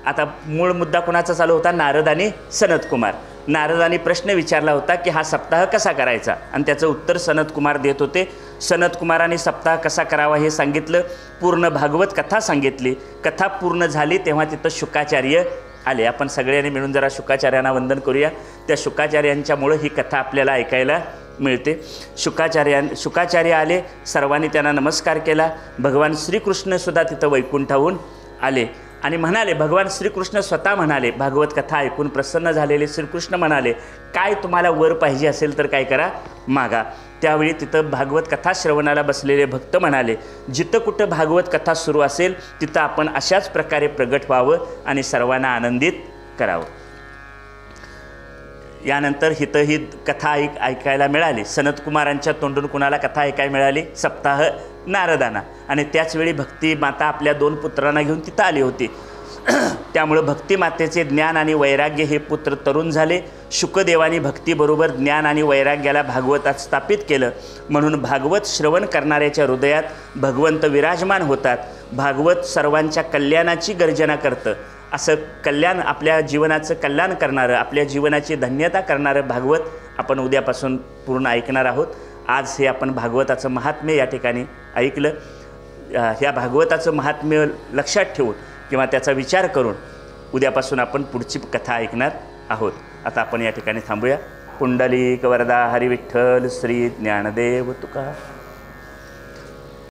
Speaker 1: आता मूळ मुद्दा कोणाचा चालू होता, नारद आणि सनत कुमार. नारदांनी प्रश्न विचारला होता की हा सप्ताह कसा करायचा आणि त्याचं उत्तर सनत कुमार देत होते. सनत कुमारांनी सप्ताह कसा करावा हे सांगितलं, पूर्ण भागवत कथा सांगितली. कथा पूर्ण झाली तेव्हा तिथं शुकाचार्य आले. आपण सगळ्यांनी मिळून जरा शुकाचार्यांना वंदन करूया. त्या शुकाचार्यांच्यामुळं ही कथा आपल्याला ऐकायला मिळते. शुकाचार्य आले, सर्वांनी त्यांना नमस्कार केला. भगवान श्रीकृष्णसुद्धा तिथं वैकुंठाहून आले आणि म्हणाले, भगवान श्रीकृष्ण स्वतः म्हणाले, भागवत कथा ऐकून प्रसन्न झालेले श्रीकृष्ण म्हणाले, काय तुम्हाला वर पाहिजे असेल तर काय करा, मागा. त्यावेळी तिथं भागवत कथा श्रवणाला बसलेले भक्त म्हणाले, जिथं कुठं भागवत कथा सुरू असेल तिथं आपण अशाच प्रकारे प्रगट व्हावं आणि सर्वांना आनंदित करावं. यानंतर हिथं ही कथा ऐकायला मिळाली. सनत कुमारांच्या तोंडून कुणाला कथा ऐकायला मिळाली, सप्ताह नारदांना. आणि त्याचवेळी भक्ती माता आपल्या 2 पुत्रांना घेऊन तिथं आली होती. त्यामुळं भक्तिमातेचे ज्ञान आणि वैराग्य हे पुत्र तरुण झाले. शुकदेवानी भक्तीबरोबर ज्ञान आणि वैराग्याला भागवतात स्थापित केलं. म्हणून भागवत श्रवण करणाऱ्याच्या हृदयात भगवंत विराजमान होतात. भागवत सर्वांच्या कल्याणाची गर्जना करतं. असं कल्याण, आपल्या जीवनाचं कल्याण करणारं, आपल्या जीवनाची धन्यता करणारं भागवत आपण उद्यापासून पूर्ण ऐकणार आहोत. आज हे आपण भागवताचं महात्म्य या ठिकाणी ऐकलं. ह्या भागवताचं महात्म्य लक्षात ठेवून किंवा त्याचा विचार करून उद्यापासून आपण पुढची कथा ऐकणार आहोत. आता आपण या ठिकाणी थांबूया. पुंडलिक वरदा हरी विठ्ठल श्री ज्ञानदेव तुका.